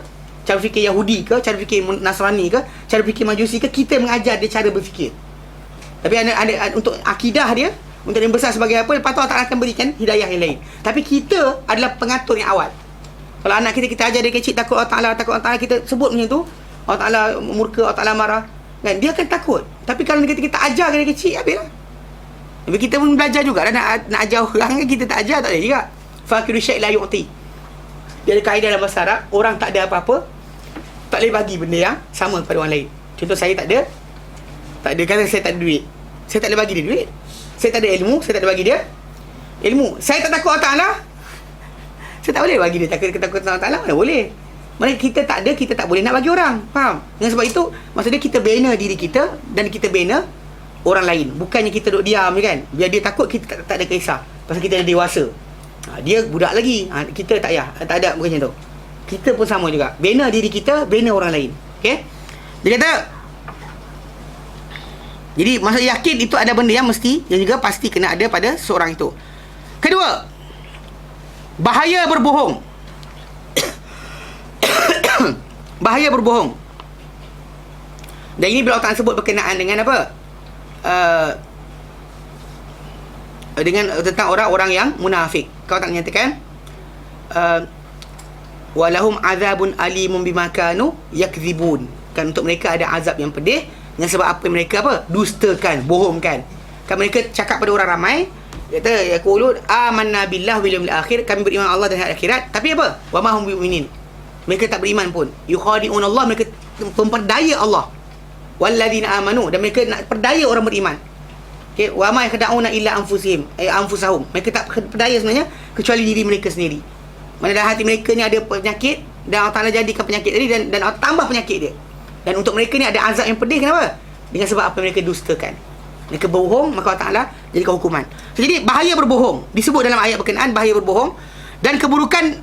Speaker 1: cara berfikir Yahudi ke, cara berfikir Nasrani ke, cara berfikir Majusi ke, kita mengajar dia cara berfikir. Tapi ada untuk akidah dia, untuk dia besar sebagai apa, lepas tu Allah Ta'ala akan berikan hidayah yang lain. Tapi kita adalah pengatur yang awal. Kalau anak kita ajar dia kecil takut Allah Ta'ala, kita sebut macam tu, Allah Ta'ala murka, Allah Ta'ala marah, kan? Dia akan takut. Tapi kalau kita ajar dia kecil, habislah. Tapi kita pun belajar juga. Nak ajar orang kan, kita tak ajar, tak boleh juga. Fakiru syai' la yu'ti. Dia ada kaedah dalam bahasa Arab, orang tak ada apa-apa, tak boleh bagi benda yang sama kepada orang lain. Contoh saya tak ada, kata saya tak ada duit, saya tak boleh bagi dia duit. Saya tak ada ilmu, saya tak boleh bagi dia ilmu. Saya tak takut Allah Ta'ala, saya tak boleh bagi dia ketakutan Allah Ta'ala. Mana boleh. Maksudnya kita tak ada, kita tak boleh nak bagi orang. Faham? Dengan sebab itu, maksudnya kita bina diri kita dan kita bina orang lain. Bukannya kita duduk diam kan. Biar dia takut, kita tak ada kisah. Pasal kita dah dewasa. Dia budak lagi. Kita tak payah. Tak ada bukan macam tu. Kita pun sama juga. Bina diri kita, bina orang lain. Okay? Dia kata, jadi maksud yakin itu ada benda yang mesti, yang juga pasti kena ada pada seorang itu. Kedua, bahaya berbohong. Bahaya berbohong. Dan ini bila Allah Ta'ala sebut berkenaan dengan apa? Dengan tentang orang-orang yang munafik. Kau tak menyatakan walahum azabun alimun bima kanu yakzibun. Kan untuk mereka ada azab yang pedih dengan sebab apa mereka apa? Dustakan, bohongkan. Kan mereka cakap pada orang ramai, kata yaqulun amanna billahi wal yawmil akhir, kami beriman Allah dan hari akhirat, tapi apa? Wa ma hum bi'minin. Mereka tak beriman pun. Yukhadi'un Allah, mereka memperdaya Allah. Walladzina amanu, dan mereka nak perdaya orang beriman. Okey, wa ma yakhda'una illa anfusahum. Mereka tak perdaya sebenarnya kecuali diri mereka sendiri. Mana dalam hati mereka ni ada penyakit, dan Allah Ta'ala jadikan penyakit tadi dan Allah tambah penyakit dia. Dan untuk mereka ni ada azab yang pedih. Kenapa? Dengan sebab apa mereka dustakan. Mereka berbohong, maka Allah Ta'ala jadikan hukuman. Jadi bahaya berbohong disebut dalam ayat berkenaan, bahaya berbohong. Dan keburukan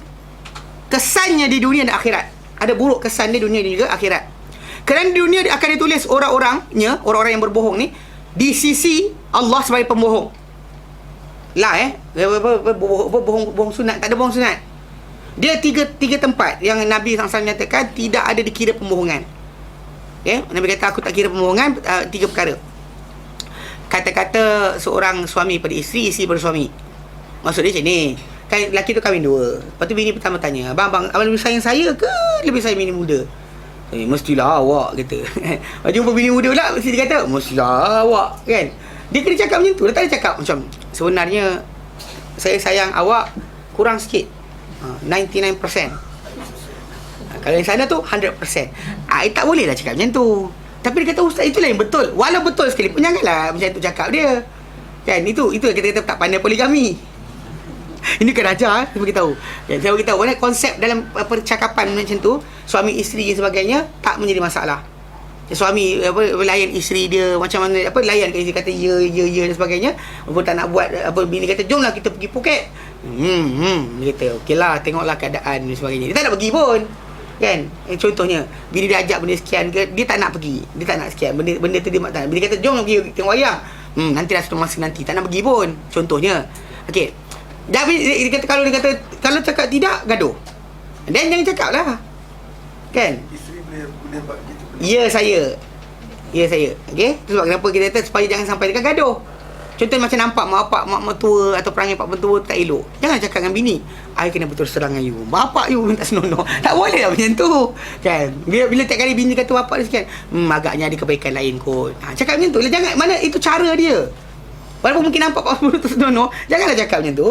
Speaker 1: kesannya di dunia dan akhirat. Ada buruk kesan di dunia dan juga akhirat. Kerana di dunia akan ditulis orang-orang yang berbohong ni di sisi Allah sebagai pembohong. Bohong sunat, tak ada bohong sunat. Dia tiga tempat yang Nabi SAW nyatakan tidak ada dikira pembohongan. Okay? Nabi kata aku tak kira pembohongan, 3 perkara. Kata-kata seorang suami pada isteri, isteri pada suami. Maksud dia macam ni, kan lelaki tu kahwin 2. Lepas tu bini pertama tanya, abang lebih sayang saya ke lebih sayang bini muda? Mestilah awak, kata. Jumpa bini muda pula, mesti dia kata mestilah awak, kan. Dia kena cakap macam tu. Dia tak ada cakap macam sebenarnya saya sayang awak kurang sikit, 99%. Kalau yang sana tu 100%. Tak boleh lah cakap macam tu. Tapi dia kata ustaz itulah yang betul. Walau betul sekalipun janganlah macam tu cakap dia. Kan itu kita kata tak pandai poligami. Ini kan ajar saya beritahu. Saya beritahu mana konsep dalam percakapan macam tu, suami isteri dan sebagainya tak menjadi masalah. Suami layan isteri dia macam mana, layan kan, isteri kata ya dan sebagainya. Apa tak nak buat, bini kata jomlah kita pergi Phuket. Dia kata okeylah, tengoklah keadaan dan sebagainya. Dia tak nak pergi pun. Kan? Contohnya bini dia ajak benda sekian ke, dia tak nak pergi, dia tak nak sekian benda tu, dia tak nak. Bini kata jom pergi tengok wayang, nanti dah satu masa nanti, tak nak pergi pun, contohnya. Okey, tapi dia kata kalau cakap tidak, gaduh. Dan jangan cakap lah, kan.
Speaker 2: Isteri boleh buat gitu.
Speaker 1: Ya saya. Okey, itu sebab kenapa kita kata supaya jangan sampai dekat gaduh. Contoh macam nampak mak mentua atau perangai pak mentua tak elok, jangan cakap dengan bini, I kena betul serang dengan you, bapak you minta senonoh. Tak boleh lah macam tu kan. Bila tiap kali bini kata bapak dia sekian, agaknya ada kebaikan lain kot. Cakap macam tu lah. Jangan, mana itu cara dia. Walaupun mungkin nampak pak mentua senonoh, janganlah cakap macam tu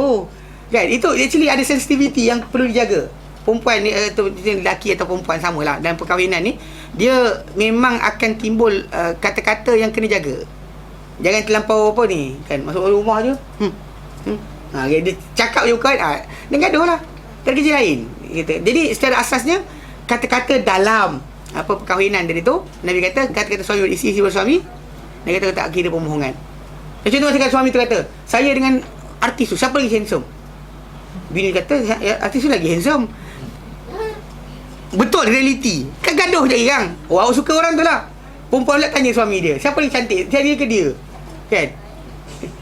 Speaker 1: kan. Itu actually ada sensitivity yang perlu dijaga. Perempuan ni atau lelaki atau perempuan samalah dalam perkahwinan ni, dia memang akan timbul kata-kata yang kena jaga. Jangan terlampau apa ni kan, masuk rumah je dia cakap je bukan, dia gaduh lah, tak ada kerja lain gitu. Jadi secara asasnya kata-kata dalam perkahwinan dia tu, Nabi kata kata-kata suami beristeri, isteri bersuami, Nabi kata tak kira pembohongan. Contoh macam suami tu kata, saya dengan artis tu siapa lagi handsome, bini kata artis tu lagi handsome. Betul realiti kan, gaduh je kan. Awak suka orang tu lah, perempuan pula tanya suami dia, siapa lagi cantik, saya ke dia kan.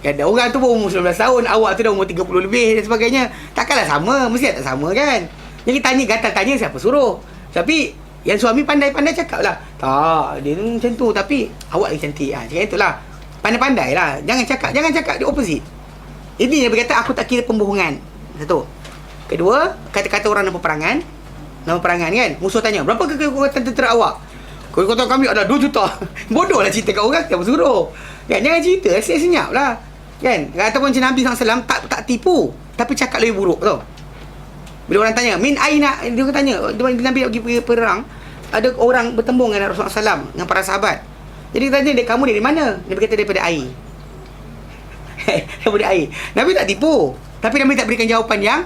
Speaker 1: Ada orang tu pun umur 19 tahun, awak tu dah umur 30 lebih dan sebagainya. Takkanlah sama, mesti tak sama kan. Jadi tanya, gatal tanya siapa suruh. Tapi yang suami pandai-pandai cakap lah, tak, dia tu macam tu, tapi awak lagi cantik. Cakap itulah, pandai-pandai lah. Jangan cakap dia opposite. Ini dia berkata aku tak kira pembohongan. Satu. Kedua, kata-kata orang dalam peperangan kan. Musuh tanya, berapa kekuatan tentera awak? Kekuatan kami ada 2 juta. Bodoh lah cerita kat orang, siapa suruh kan. Jangan cerita, senyap lah kan. Ataupun macam Nabi SAW tak tipu, tapi cakap lebih buruk tau. Bila orang tanya, min aina, dia tanya, Nabi pergi perang, ada orang bertembung dengan Rasulullah SAW, dengan para sahabat. Jadi dia tanya, kamu dari mana? Nabi kata daripada air. Daripada air. Nabi tak tipu, tapi Nabi tak berikan jawapan yang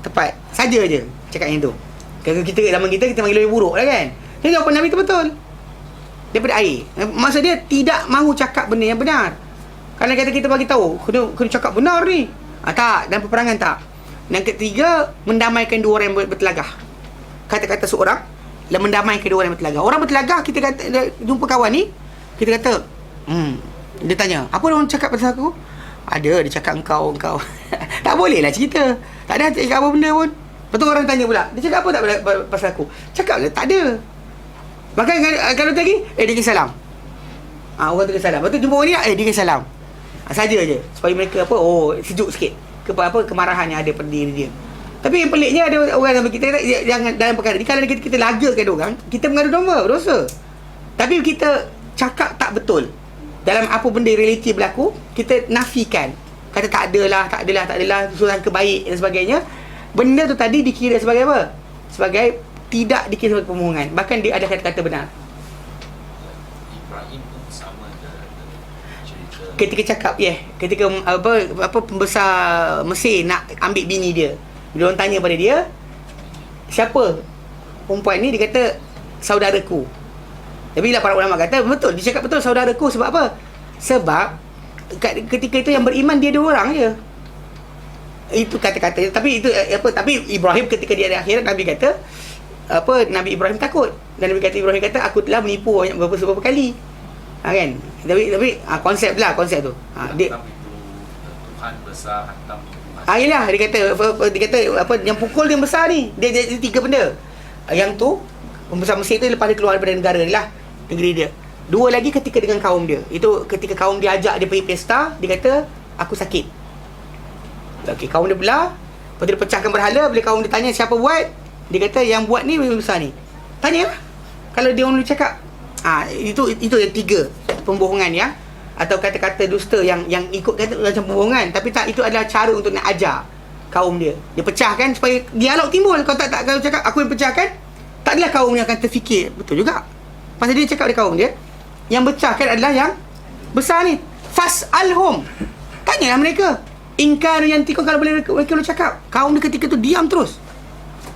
Speaker 1: tepat. Saja je cakap yang tu. Kalau kita zaman kita panggil lebih buruk lah kan. Jadi jawapan Nabi tu betul, daripada air. Maksud dia tidak mahu cakap benda yang benar. Kalau kata kita bagi tahu kena cakap benar ni, tak, dalam peperangan tak. Dan ketiga, mendamaikan dua orang yang bertelagah. Kata-kata seorang dan mendamaikan dua orang yang bertelagah. Orang bertelagah, kita kata jumpa kawan ni, kita kata dia tanya, apa orang cakap pasal aku? Ada, dia cakap engkau. Tak boleh lah cerita, tak ada cakap apa benda pun. Betul, orang tanya pula, dia cakap apa tak pasal aku? Cakap lah, tak ada. Bahkan kalau lagi, dia kisah salam. Orang tu kisah salam. Lepas tu jumpa orang ni, dia kisah salam. Saja je, supaya mereka sejuk sikit kemarahan yang ada pada diri dia. Tapi yang peliknya, ada orang dalam kita jangan dalam perkara ni, kalau kita lagakan orang, kita mengadu domba, berdosa. Tapi kita cakap tak betul, dalam apa benda realiti berlaku, kita nafikan, kata tak adalah, suruhan kebaik dan sebagainya. Benda tu tadi dikira sebagai apa? Sebagai tidak dikira sebagai pembohongan. Bahkan dia ada kata-kata benar.
Speaker 3: Ibrahim pun sama cerita.
Speaker 1: Ketika cakap, ketika pembesar Mesir nak ambil bini dia, bila orang tanya pada dia, siapa perempuan ni, dia kata saudaraku. Tapi bila para ulama kata betul, dia cakap betul saudaraku. Sebab apa? Sebab ketika itu yang beriman dia 2 orang je. Itu kata-kata. Tapi itu tapi Ibrahim ketika dia di akhirat, Nabi kata Nabi Ibrahim takut. Dan Nabi kata, Ibrahim kata, aku telah menipu beberapa kali. Kan? Tapi konsep tu. Dia
Speaker 3: Tuhan besar hantam.
Speaker 1: Yelah, dia kata yang pukul yang besar ni, dia 3 benda. Yang tu pembesar Mesir tu lepas dia keluar daripada negara ni lah, negeri dia. 2 lagi ketika dengan kaum dia. Itu ketika kaum dia ajak dia pergi pesta, dia kata aku sakit. Okey, kaum dia belah, lepas tu dia pecahkan berhala. Bila kaum dia tanya siapa buat, dia kata yang buat ni memang besar ni. Tanya lah. Kalau dia orang cakap, itu yang 3 pembohongan ya, atau kata-kata dusta yang ikut kata macam pembohongan, tapi tak, itu adalah cara untuk nak ajar kaum dia. Dia pecahkan supaya dialog timbul. Kalau cakap aku yang pecahkan, tak adalah kaum yang akan terfikir. Betul juga. Pasal dia cakap pada kaum dia, yang pecahkan adalah yang besar ni. Fas'alhum, tanyalah mereka. Ingkar yang tikun, kalau boleh mereka cakap. Kaum dia ketika tu diam terus.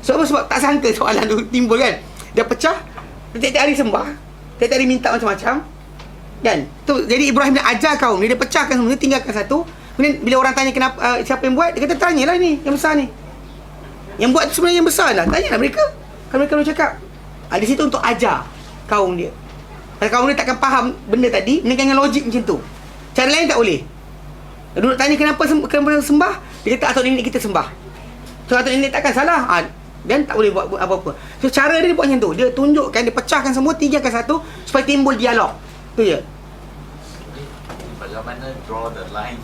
Speaker 1: Sebab tak sangka soalan tu timbul kan. Dia pecah, tiap-tiap hari sembah, tiap-tiap hari minta macam-macam kan. Tu, jadi Ibrahim dia ajar kaum dia pecahkan semua, dia tinggalkan satu. Kemudian bila orang tanya kenapa, siapa yang buat, dia kata tanyalah ni yang besar ni. Yang buat tu sebenarnya yang besar lah, tanyalah mereka. Kalau mereka boleh cakap, di situ untuk ajar kaum dia. Kalau kaum dia takkan faham benda tadi dengan logik macam tu, cara lain tak boleh. Duduk tanya kenapa sembah, dia kata atuk nenek kita sembah, so atuk nenek takkan salah. Dan tak boleh buat apa-apa. So cara dia buat macam tu, dia tunjukkan, dia pecahkan semua, tinggalkan satu supaya timbul dialog. Tu je.
Speaker 3: Dalam mana draw the line?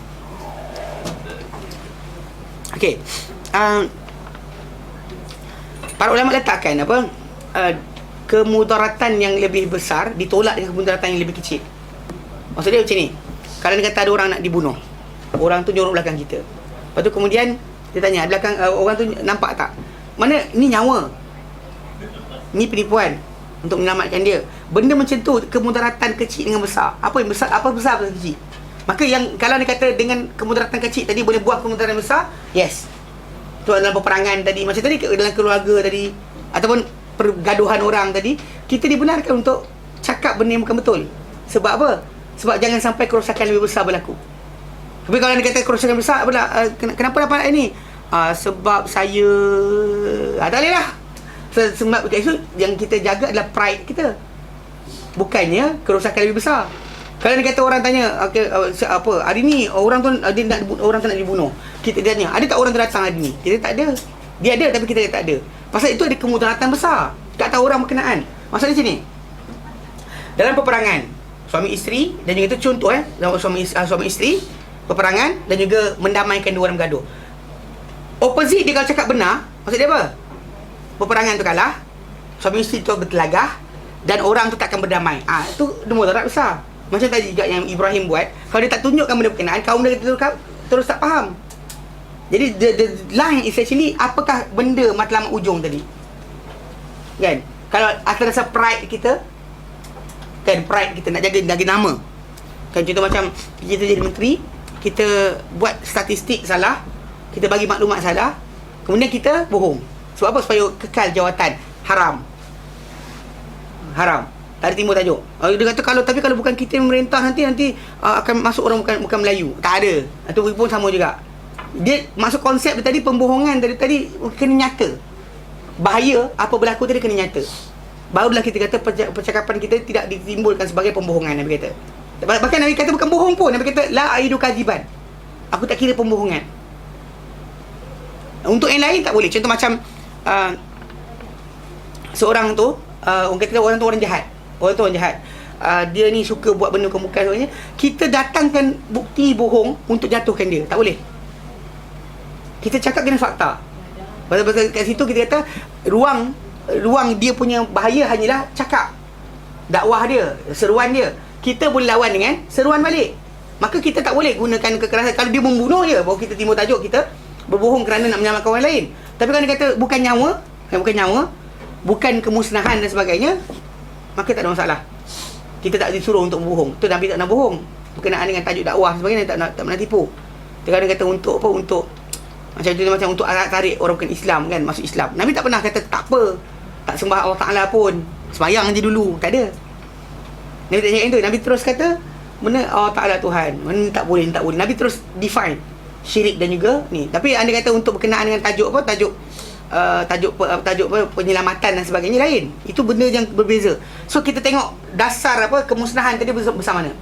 Speaker 1: Okey. Para ulama letakkan apa? Kemudaratan yang lebih besar ditolak dengan kemudaratan yang lebih kecil. Maksudnya macam ni. Kalau dia kata ada orang nak dibunuh, orang tu jorok belakang kita. Lepas tu kemudian dia tanya, belakang orang tu nampak tak? Mana ni nyawa? Ni penipuan untuk menyelamatkan dia. Benda macam tu kemudaratan kecil dengan besar. Apa yang besar, apa besar apa kecil? Maka yang kalau dia kata dengan kemudaratan kecil tadi boleh buat kemudaratan besar, yes. Itu dalam peperangan tadi, macam tadi dalam keluarga tadi, ataupun pergaduhan orang tadi, kita dibenarkan untuk cakap benda yang bukan betul. Sebab apa? Sebab jangan sampai kerosakan lebih besar berlaku. Tapi kalau dia kata kerosakan besar, kenapa dapat ini? Sebab saya tak boleh lah. Sebab itu yang kita jaga adalah pride kita, bukannya kerosakan lebih besar. Kalau dia kata orang tanya, okay, apa hari ni orang tu nak dibunuh, kita tanya, ada tak orang tu datang hari ni? Kita tak ada. Dia ada tapi kita tak ada. Pasal itu ada kemudaratan besar kat atas orang berkenaan. Maksudnya sini, dalam peperangan suami isteri, dan juga itu contoh suami isteri peperangan dan juga mendamaikan dua orang bergaduh. Opposite dia kalau cakap benar, maksud dia apa? Peperangan tu kalah, suami isteri tu bertelagah dan orang tu takkan berdamai. Itu mudarat besar. Macam tadi juga yang Ibrahim buat, kalau dia tak tunjukkan benda berkenaan, kaum dia terus tak faham. Jadi the line is actually apakah benda matlamat ujung tadi. Kan? Kalau atas dasar pride kita, kan, pride kita nak jaga nama. Kan, contoh macam kita jadi menteri, kita buat statistik salah, kita bagi maklumat salah, kemudian kita bohong. Sebab apa? Supaya kekal jawatan. Haram. Tak ada timbul tajuk. Dia kata kalau bukan kita yang memerintah, nanti akan masuk orang bukan Melayu. Tak ada. Itu pun sama juga. Dia masuk konsep dia tadi, pembohongan tadi kena nyata. Bahaya apa berlaku tadi kena nyata. Barulah kita kata percakapan kita tidak ditimbulkan sebagai pembohongan, Nabi kata. Bahkan Nabi kata bukan bohong pun, Nabi kata la aidu kadziban. Aku tak kira pembohongan. Untuk yang lain tak boleh. Contoh macam seorang tu, orang kata orang tu orang jahat. Dia ni suka buat benda bukan sebenarnya. Kita datangkan bukti bohong untuk jatuhkan dia. Tak boleh. Kita cakap kena fakta. Pasal kat situ kita kata ruang dia punya bahaya hanyalah cakap, dakwah dia, seruan dia. Kita boleh lawan dengan seruan balik. Maka kita tak boleh gunakan kekerasan. Kalau dia membunuh je, baru kita timbul tajuk kita berbohong kerana nak menyelamatkan orang lain. Tapi kalau dia kata bukan nyawa, bukan kemusnahan dan sebagainya, maka tak ada masalah. Kita tak disuruh untuk berbohong. Tu Nabi tak nak bohong berkenaan dengan tajuk dakwah sebagainya, tak nak tipu. Dia kata untuk apa? Untuk macam untuk tarik orang bukan Islam, kan, masuk Islam. Nabi tak pernah kata tak apa, tak sembah Allah Ta'ala pun, sembahyang je dulu. Tak ada. Nabi tak cakap itu. Nabi terus kata mana Allah Ta'ala Tuhan, mana tak boleh. Nabi terus define syirik dan juga ni. Tapi anda kata untuk berkenaan dengan tajuk apa? Tajuk penyelamatan dan sebagainya lain. Itu benda yang berbeza. So kita tengok dasar apa kemusnahan tadi besar mana.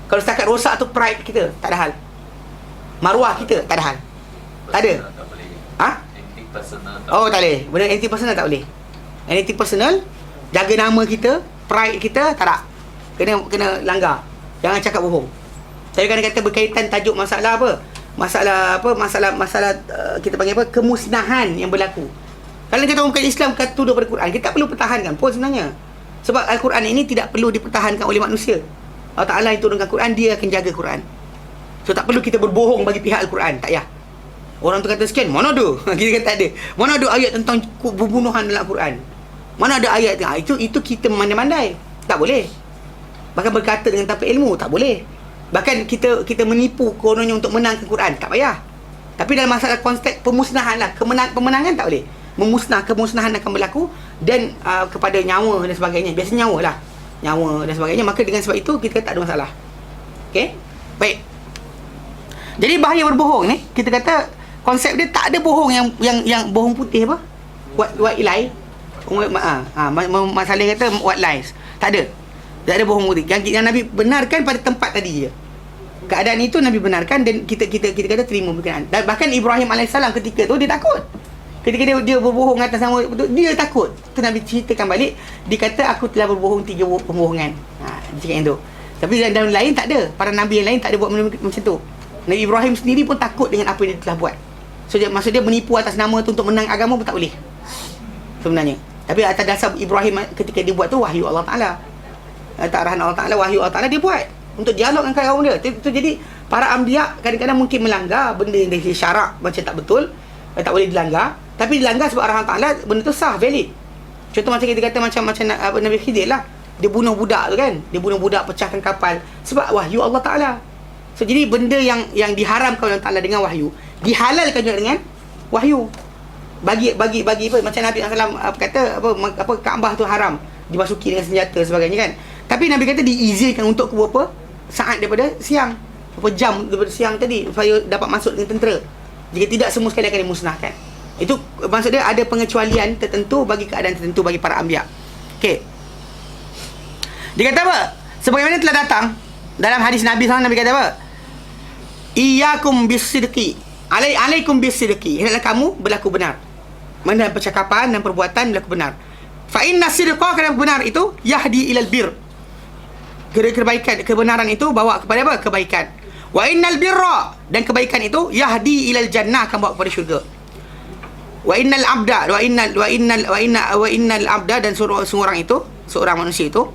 Speaker 1: Kalau setakat rosak tu pride kita, tak ada hal. Maruah kita, tak ada hal. Tak ada.
Speaker 3: Tak boleh. Anything personal.
Speaker 1: Tak boleh. Benda anything personal tak boleh. Anything personal, jaga nama kita, pride kita, tak. Kena langgar. Jangan cakap bohong. Saya kata berkaitan tajuk masalah apa? Masalah kita panggil apa? Kemusnahan yang berlaku. Kalau kita orang bukan Islam kata tuduh pada Quran, kita tak perlu pertahankan pun sebenarnya. Sebab Al-Quran ini tidak perlu dipertahankan oleh manusia. Allah Ta'ala yang turunkan Quran, dia akan jaga Quran. So tak perlu kita berbohong bagi pihak Al-Quran, tak payah. Orang tu kata sekian, mana ada? Kita kata tak ada. Mana ada ayat tentang pembunuhan dalam Al-Quran? Mana ada ayat itu kita memandai-mandai. Tak boleh. Bahkan berkata dengan tanpa ilmu, tak boleh. Bahkan kita menipu kononnya untuk menangkan Quran, tak payah. Tapi dalam masalah konteks pemusnahan lah, pemenangan tak boleh. Kemusnahan akan berlaku dan kepada nyawa dan sebagainya. Biasanya nyawa dan sebagainya. Maka dengan sebab itu kita tak ada masalah. Okey? Baik. Jadi bahaya berbohong ni, kita kata konsep dia tak ada bohong yang bohong putih apa? White lie. Masalah kata white lies. Tak ada. Tak ada bohong putih. Yang Nabi benarkan pada tempat tadi je. Keadaan itu Nabi benarkan dan kita kata terima berkenaan. Dan bahkan Ibrahim AS ketika tu dia takut. Ketika dia berbohong atas nama dia takut. Tu Nabi ceritakan balik, dia kata aku telah berbohong 3 pembohongan. Dia cakap yang tu. Tapi dalam lain tak ada. Para Nabi yang lain tak ada buat benda macam tu. Nabi Ibrahim sendiri pun takut dengan apa yang dia telah buat. So maksud dia menipu atas nama tu untuk menang agama pun tak boleh sebenarnya. Tapi atas dasar Ibrahim ketika dia buat tu wahyu Allah Ta'ala, arahan Allah Ta'ala, wahyu Allah Ta'ala dia buat untuk dialog dengan kaum dia. Itu jadi para anbiya kadang-kadang mungkin melanggar benda yang dia syarak macam tak betul, tak boleh dilanggar. Tapi dilanggar sebab arahan Ta'ala, benda tu sah, valid. Contoh macam kita kata macam Nabi Khidir lah, dia bunuh budak tu kan, dia bunuh budak, pecahkan kapal sebab wahyu Allah Ta'ala. So jadi benda yang diharamkan oleh Allah Ta'ala dengan wahyu dihalalkan juga dengan wahyu. Bagi apa, macam Nabi SAW kata apa Kaabah tu haram dimasuki dengan senjata sebagainya kan. Tapi Nabi kata diizinkan untuk beberapa saat daripada siang, beberapa jam daripada siang tadi supaya dapat masuk dengan tentera. Jika tidak, semua sekali akan dimusnahkan. Itu maksud dia ada pengecualian tertentu bagi keadaan tertentu bagi para anbiya. Okey. Dia kata apa? Sebagaimana telah datang dalam hadis Nabi SAW, Nabi kata apa? Iyyakum bis-sidqi. Alaikum bis-sidqi. Hendaklah kamu berlaku benar. Dalam percakapan dan perbuatan berlaku benar. Fa inna sidqa, kerana benar itu yahdi ilal bir. Kebaikan, kebenaran itu bawa kepada apa? Kebaikan. Wa innal birra, dan kebaikan itu yahdi ilal jannah, akan bawa kepada syurga. Wa innal abda, wa innal abda, dan seorang itu, seorang manusia itu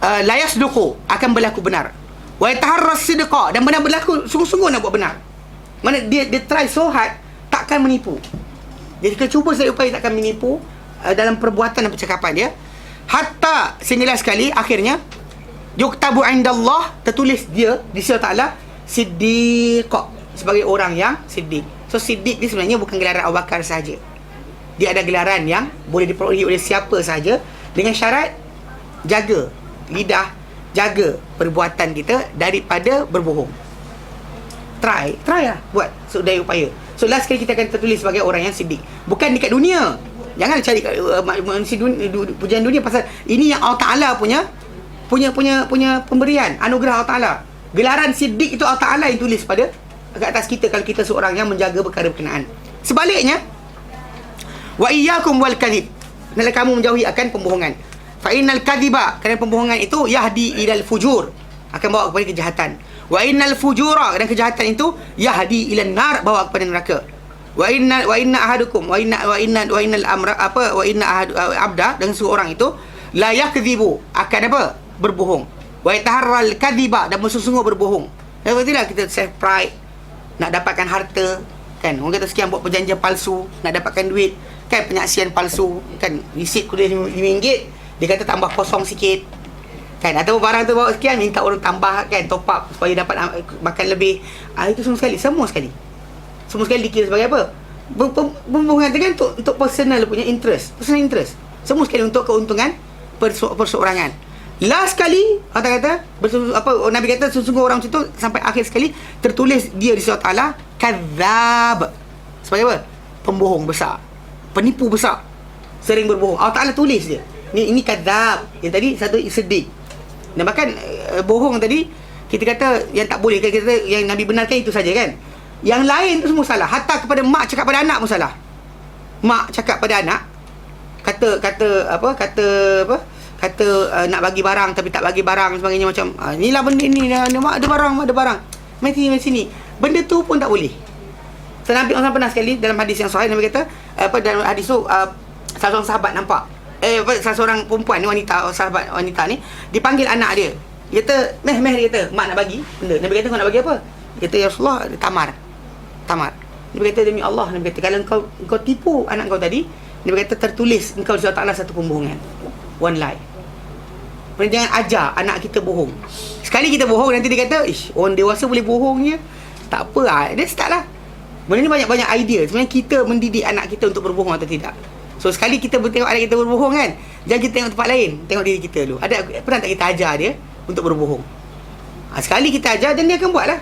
Speaker 1: la yasduqu, akan berlaku benar. Wa yataharras sidqa, dan benar berlaku sungguh-sungguh nak buat benar. Mana dia try so hard, takkan menipu. Jadi dia cuba sedaya upaya takkan menipu dalam perbuatan dan percakapan dia. Hatta sehinggalah sekali akhirnya yuktabu indallah, tertulis dia di sisi Allah siddiq, sebagai orang yang siddiq. So siddiq ni sebenarnya bukan gelaran Abu Bakar sahaja. Dia ada gelaran yang boleh diperolehi oleh siapa sahaja, dengan syarat jaga lidah, jaga perbuatan kita daripada berbohong. Try lah buat sedaya upaya. So last kali kita akan tertulis sebagai orang yang siddiq. Bukan dekat dunia. Jangan cari manusia pujian dunia, pasal ini yang Allah Ta'ala punya pemberian, anugerah Allah Ta'ala. Gelaran siddiq itu Allah Ta'ala yang tulis pada ke atas kita kalau kita seorang yang menjaga perkara berkenaan. Sebaliknya, wa iyyakum wal kadhib, hendaklah kamu menjauhi akan pembohongan. Fa innal kadhiba, kerana pembohongan itu yahdi ilal fujur, akan bawa kepada kejahatan. Wa innal fujura, dan kejahatan itu yahdi ilan nar, bawa kepada neraka. Wa inna ahadukum wa innal amra apa wa inna abda, dan seorang itu la yakdzibu, akan apa? Berbohong. Wa yataharral kadhiba, dan bersungguh berbohong. Dan tidak kita self pride, nak dapatkan harta kan, orang kata sekian buat perjanjian palsu nak dapatkan duit kan, penyaksian palsu kan, resit kuliah RM5, dia kata tambah kosong sikit kan, atau barang tu bawa sekian, minta orang tambah kan, top up supaya dapat makan lebih. Itu semua sekali dikira sebagai apa? Pembohongan tu kan untuk personal punya interest, semua sekali untuk keuntungan perseorangan. Last kali kata Nabi kata sesungguh orang macam tu sampai akhir sekali tertulis dia di surah Allah kadzab, sebagai apa? Pembohong besar, penipu besar, sering berbohong. Allah Ta'ala tulis dia ini kadzab, yang tadi satu siddiq. Dan bahkan bohong tadi kita kata yang tak boleh, kita kata yang Nabi benarkan itu saja kan, yang lain tu semua salah. Hatta kepada mak cakap pada anak pun salah. Mak cakap pada anak kata nak bagi barang tapi tak bagi barang sebagainya, macam inilah benda ni, mak ada barang mari sini. Benda tu pun tak boleh. So, Nabi SAW pernah sekali dalam hadis yang sahih, Nabi kata dalam hadis tu salah seorang sahabat nampak salah seorang perempuan ni, sahabat wanita ni dipanggil anak dia. Dia kata meh dia kata mak nak bagi benda. Nabi kata kau nak bagi apa? Dia kata ya Rasulullah, tamar. Nabi kata demi Allah, Nabi kata kalau kau tipu anak kau tadi, Nabi kata tertulis engkau di surga Allah satu pembohongan, one lie. Jangan ajar anak kita bohong. Sekali kita bohong, nanti dia kata orang dewasa boleh bohong je, tak apa lah. Dia start lah. Benda ni banyak-banyak idea. Sebenarnya kita mendidik anak kita untuk berbohong atau tidak. So sekali kita tengok anak kita berbohong kan, jangan kita tengok tempat lain, tengok diri kita dulu. Pernah tak kita ajar dia untuk berbohong? Sekali kita ajar, dan dia akan buat lah.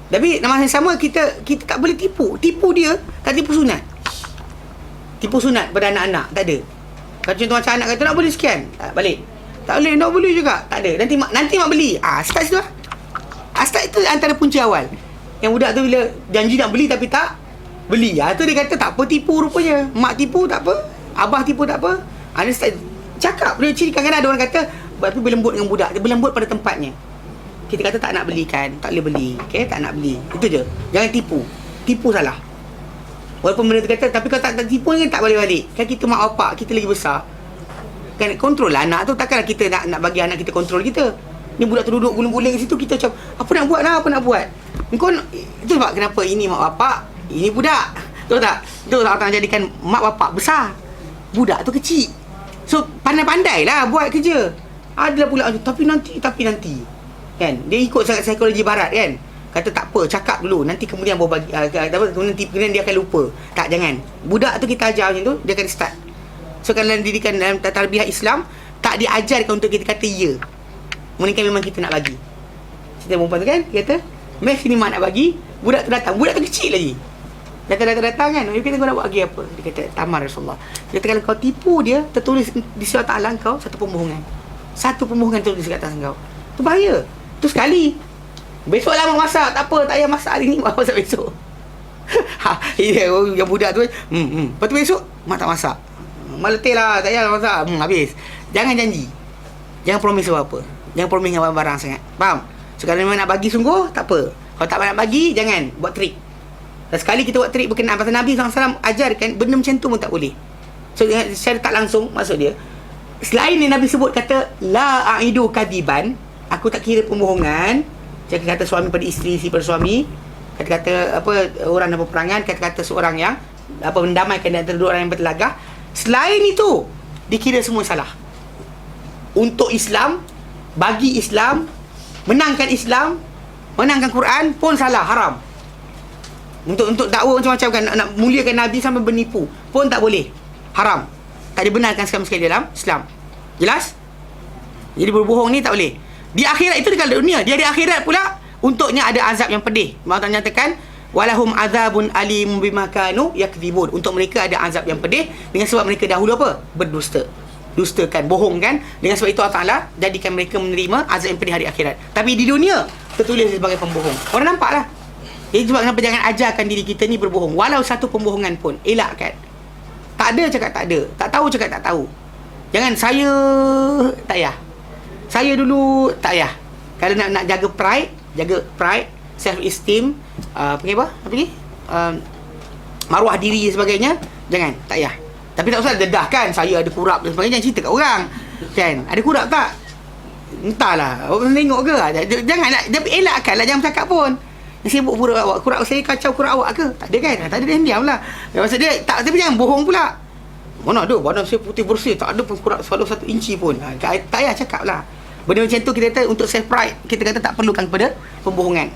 Speaker 1: Tapi masa yang sama kita tak boleh tipu dia. Tak tipu sunat pada anak-anak, tak ada. Kalau contoh macam anak kata nak beli sekian, balik tak boleh, nak beli juga, tak ada. Nanti mak beli. Start situ lah. Start itu antara punca awal. Yang budak tu bila janji nak beli tapi tak beli, tu dia kata tak apa, tipu rupanya. Mak tipu tak apa, abah tipu tak apa. Dia start cakap. Dia ciri kadang-kadang ada orang kata tapi berlembut dengan budak, dia berlembut pada tempatnya. kita kata tak nak belikan, tak boleh beli. Okay, tak nak beli. Itu je. Jangan tipu. Tipu salah. Walaupun benda tu kata, tapi kalau tak tipu kan tak boleh balik. Kan kita mak bapak, kita lagi besar. Kan kontrol lah anak tu. Takkanlah kita nak bagi anak kita kontrol kita. Ni budak tu duduk guling-guling kat situ, kita macam, apa nak buat lah, apa nak buat. Kau, itu sebab kenapa ini mak bapak, ini budak. Tahu tak? Itu Allah Ta'ala jadikan mak bapak besar, budak tu kecil. So pandai-pandai lah buat kerja. Adalah pula tapi nanti kan, dia ikut sangat psikologi barat kan. Kata tak apa, cakap dulu, nanti kemudian baru bagi, kemudian dia akan lupa. Tak, jangan. Budak tu kita ajar macam tu, dia akan start. So kalau dalam didikan, dalam tarbiyah Islam, tak diajarkan untuk kita kata ya, melainkan memang kita nak bagi. Cerita perempuan tu kan, dia kata Max ni mak nak bagi, budak tu datang, budak tu kecil lagi, datang kan. Dia kata kau nak buat lagi apa? Dia kata tamar Rasulullah. Dia kata kalau kau tipu dia, tertulis di surah Ta'ala kau satu pembohongan tertulis kat atas kau. Tu bahaya. Tu sekali. Besok lah mak masak, tak apa, tak payah masak hari ni, mak masak besok. Yang budak tu lepas tu besok mak tak masak, mak letih lah, tak payah masak, habis. Jangan janji, jangan promise apa-apa, jangan promise dengan barang-barang sangat, faham? So kalau memang nak bagi sungguh, tak apa. Kalau tak nak bagi, jangan buat trik. Dan sekali kita buat trik berkenaan, pasal Nabi SAW ajarkan benda macam tu pun tak boleh. So secara tak langsung, maksud dia, selain ni Nabi sebut kata la aidu kadiban, aku tak kira pembohongan. Jangan kata suami pada isteri, isteri pada suami, kata-kata apa orang dalam peperangan, kata-kata seorang yang apa mendamaikan di antara dua orang yang bertelagah. Selain itu, dikira semua salah. Untuk Islam, bagi Islam, menangkan Islam, menangkan Quran pun salah, haram. Untuk dakwah macam-macam kan, nak muliakan Nabi sampai bernipu pun tak boleh, haram. Tak dibenarkan sekali-sekali dalam Islam. Jelas? Jadi berbohong ni tak boleh. Di akhirat itu dekat dunia, dia di akhirat pula untuknya ada azab yang pedih. Allah nyatakan walahum azabun alim bima kanu yakdzibun. Untuk mereka ada azab yang pedih dengan sebab mereka dahulu apa? Berdusta. Dustakan, bohong kan. Dengan sebab itu Allah Ta'ala jadikan mereka menerima azab yang pedih hari akhirat. Tapi di dunia tertulis sebagai pembohong. Orang nampak lah. Jadi sebab kenapa jangan ajarkan diri kita ni berbohong. Walau satu pembohongan pun, elakkan. Tak ada cakap tak ada, tak tahu cakap tak tahu. Jangan saya tak payah, saya dulu tak payah. Kalau nak jaga pride, self esteem, apa ni, maruah diri dan sebagainya, jangan, tak payah. Tapi tak usah dedah kan, saya ada kurap dan sebagainya, jangan cerita kat orang kan, ada kurap tak, entahlah, orang tengok ke. Janganlah, elakkanlah, jangan bercakap pun. Sibuk kurap saya kacau kurap awak ke? Tak ada kan? Tak ada, dia diam lah. Maksud dia tak, tapi jangan bohong pula. Mana ada badan saya putih bersih, tak ada pun kurap selalu 1 inci pun. Tak payah cakap lah. Benda macam tu kita kata untuk self pride, kita kata tak perlukan kepada pembohongan.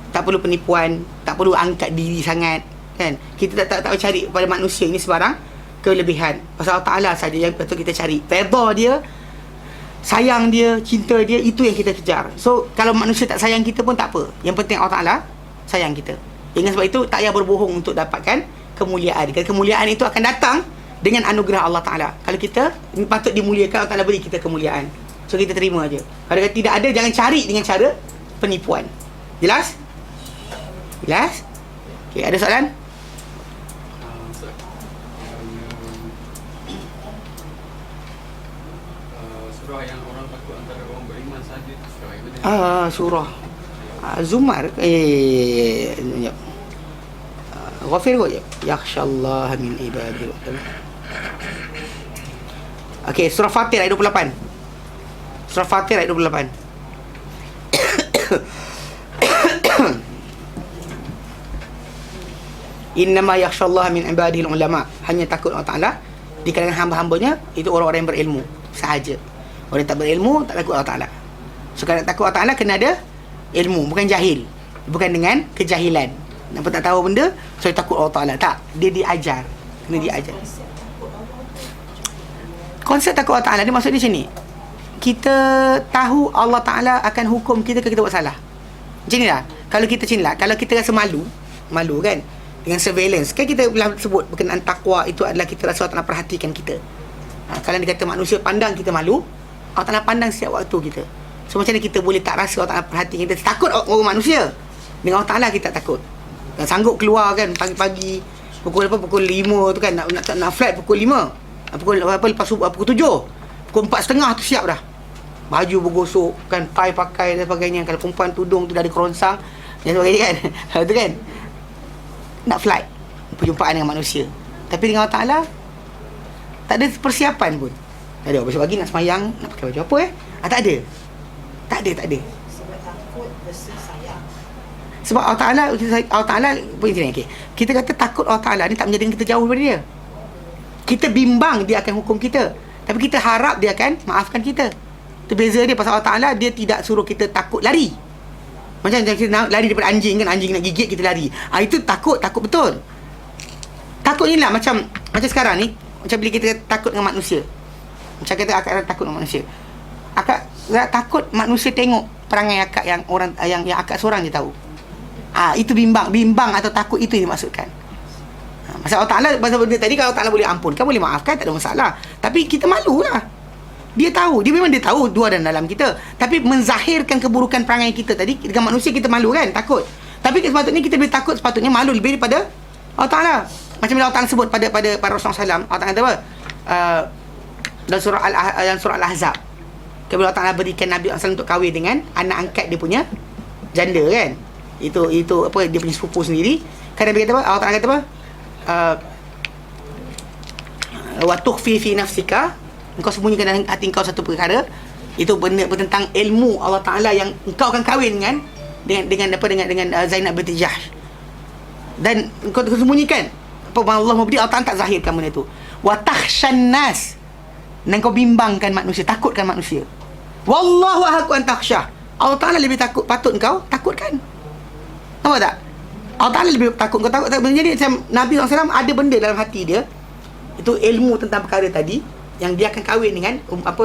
Speaker 1: Tak perlu penipuan, tak perlu angkat diri sangat kan. Kita tak cari pada manusia ini sebarang kelebihan. Pasal Allah Ta'ala saja yang patut kita cari. Redha dia, sayang dia, cinta dia, itu yang kita kejar. So kalau manusia tak sayang kita pun tak apa, yang penting Allah Ta'ala sayang kita. Dengan sebab itu tak payah berbohong untuk dapatkan kemuliaan. Kerana kemuliaan itu akan datang dengan anugerah Allah Ta'ala. Kalau kita patut dimuliakan, Allah Ta'ala beri kita kemuliaan. So kita terima aja. Kalau tidak ada, jangan cari dengan cara penipuan. Jelas? Jelas? Okay, ada soalan?
Speaker 4: Surah yang orang takut antara orang beriman saja itu surah yang mana?
Speaker 1: Surah Zumar. Sekejap. Ghafir kot je. Yakhshallah min ibadil. Okey, surah Fatir ayat 28. Surah Fatir ayat 28. Innama yakhshallah min ibadil ulama. Hanya takut Allah Ta'ala di kalangan hamba-hambanya itu orang-orang yang berilmu sahaja. Orang yang tak berilmu tak takut Allah Ta'ala. So kalau nak takut Allah Ta'ala kena ada ilmu, bukan jahil. Bukan dengan kejahilan. Nampak tak tahu benda, so takut Allah Ta'ala. Tak, dia diajar. Kena diajar. Konsep takut Allah Ta'ala ni maksud dia macam ni. Kita tahu Allah Ta'ala akan hukum kita kalau kita buat salah. Macam ni lah. Kalau kita cinlat, kalau kita rasa malu kan, dengan surveillance, kan kita telah sebut berkenaan takwa itu adalah kita rasa Allah Ta'ala perhatikan kita. Kalau dia kata manusia pandang kita malu, Allah Ta'ala pandang setiap waktu kita. So macam mana kita boleh tak rasa Allah Ta'ala perhatikan kita? Takut orang manusia. Dengan Allah Ta'ala kita tak takut. Dan sanggup keluar kan pagi-pagi pukul 5 tu kan, nak flight pukul 5, pukul lepas pukul 7, pukul 4.30 tu siap dah. baju bergosok kan, tie pakai dan sebagainya. Kalau perempuan tudung tu dah ada kerongsang dan sebagainya kan. Itu kan nak flight perjumpaan dengan manusia. Tapi dengan Allah Ta'ala tak ada persiapan pun. Tak ada besok pagi nak semayang, nak pakai baju apa tak ada. Tak ada.
Speaker 5: Sebab takut versus sayang.
Speaker 1: Sebab Allah Ta'ala pun macam ni, okay. Kita kata takut Allah Ta'ala ni tak menjadikan kita jauh daripada dia. Kita bimbang dia akan hukum kita, tapi kita harap dia akan maafkan kita. Itu beza dia. Pasal Allah Ta'ala dia tidak suruh kita takut lari. Macam kita nak lari daripada anjing kan, anjing nak gigit kita lari. Itu takut betul. Takut ni lah macam sekarang ni, macam bila kita takut dengan manusia. Macam kata akak takut dengan manusia. Akak takut manusia tengok perangai akak yang orang yang akak seorang je tahu. Itu bimbang atau takut, itu yang dimaksudkan. Pasal Allah Ta'ala, pasal benda tadi, kalau Allah Ta'ala boleh ampunkan, boleh maafkan, tak ada masalah. Tapi kita malulah. Dia memang dia tahu luar dan dalam kita. Tapi menzahirkan keburukan perangai kita tadi, dengan manusia kita malu kan, takut. Tapi sepatutnya kita boleh takut, sepatutnya malu lebih daripada Allah Ta'ala. Macam bila Allah Ta'ala sebut pada Rasulullah SAW, Allah Ta'ala kata apa? Dalam surah Al-Ahzab. Bila Allah Ta'ala berikan Nabi SAW untuk kahwin dengan anak angkat dia punya janda kan. Itu apa, dia punya sepupu sendiri. Kan Nabi kata apa? Allah Ta'ala kata apa? Wa tukhfi fi nafsika, engkau sembunyikan dalam hati engkau satu perkara. Itu benda tentang ilmu Allah Ta'ala yang engkau akan kahwin dengan Zainab binti Jahsh. Dan engkau sembunyikan apa Allah memberi, Allah Ta'ala tak zahirkan benda tu. Wa takhshan nas, dan kau bimbangkan manusia, takutkan manusia. Wallahu ahqqu an takhshah, Allah Ta'ala lebih patut engkau takutkan. Nampak tak? Allah Ta'ala lebih takut kau takut. Jadi macam Nabi SAW ada benda dalam hati dia, itu ilmu tentang perkara tadi, yang dia akan kahwin dengan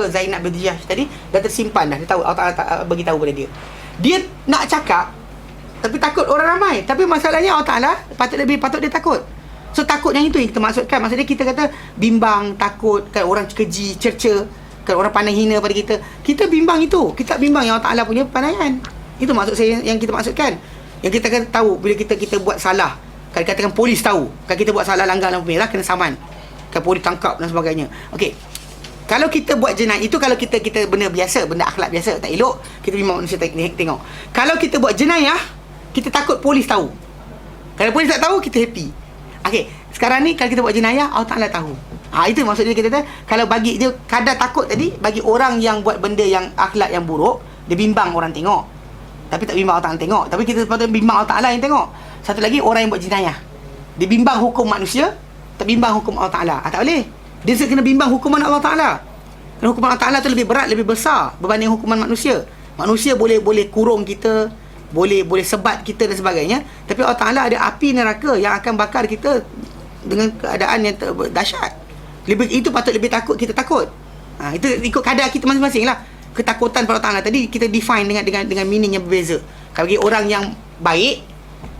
Speaker 1: Zainab binti Jahsh tadi, dah tersimpan dah. Dia tahu, Allah Ta'ala bagi tahu pada dia. Dia nak cakap tapi takut orang ramai. Tapi masalahnya Allah Ta'ala patut dia takut. So takut yang itu yang kita maksudkan. Maksudnya kita kata bimbang, takut kan, orang keji, cerca kan, orang pandang hina pada kita. Kita bimbang itu. Kita bimbang yang Allah Ta'ala punya pandangan. Itu maksud saya yang kita maksudkan. Yang kita kata tahu bila kita buat salah. Kan katakan polis tahu, kan kita buat salah, langgar lampu merah, kena saman. Kan polis tangkap dan sebagainya. Okey. Kalau kita buat jenayah itu, kalau kita benda biasa, benda akhlak biasa, tak elok, kita bimbang manusia tengok. Kalau kita buat jenayah, kita takut polis tahu. Kalau polis tak tahu, kita happy. Okey, sekarang ni kalau kita buat jenayah, Allah Ta'ala tahu. Itu maksudnya kita kata, kalau bagi dia kadar takut tadi, bagi orang yang buat benda yang akhlak yang buruk, dia bimbang orang tengok. Tapi tak bimbang Allah Ta'ala tengok. Tapi kita sepatutnya bimbang Allah Ta'ala yang tengok. Satu lagi, orang yang buat jenayah, dia bimbang hukum manusia, tak bimbang hukum Allah Ta'ala. Tak boleh. Dia kena bimbang hukuman Allah Ta'ala. Dan hukuman Allah Ta'ala tu lebih berat, lebih besar berbanding hukuman manusia. Manusia boleh kurung kita, boleh sebat kita dan sebagainya. Tapi Allah Ta'ala ada api neraka yang akan bakar kita dengan keadaan yang dahsyat. Itu patut lebih takut, kita takut. Itu ikut kadar kita masing-masing lah. Ketakutan pada Allah Ta'ala tadi kita define dengan meaning yang berbeza. Kalau bagi orang yang baik,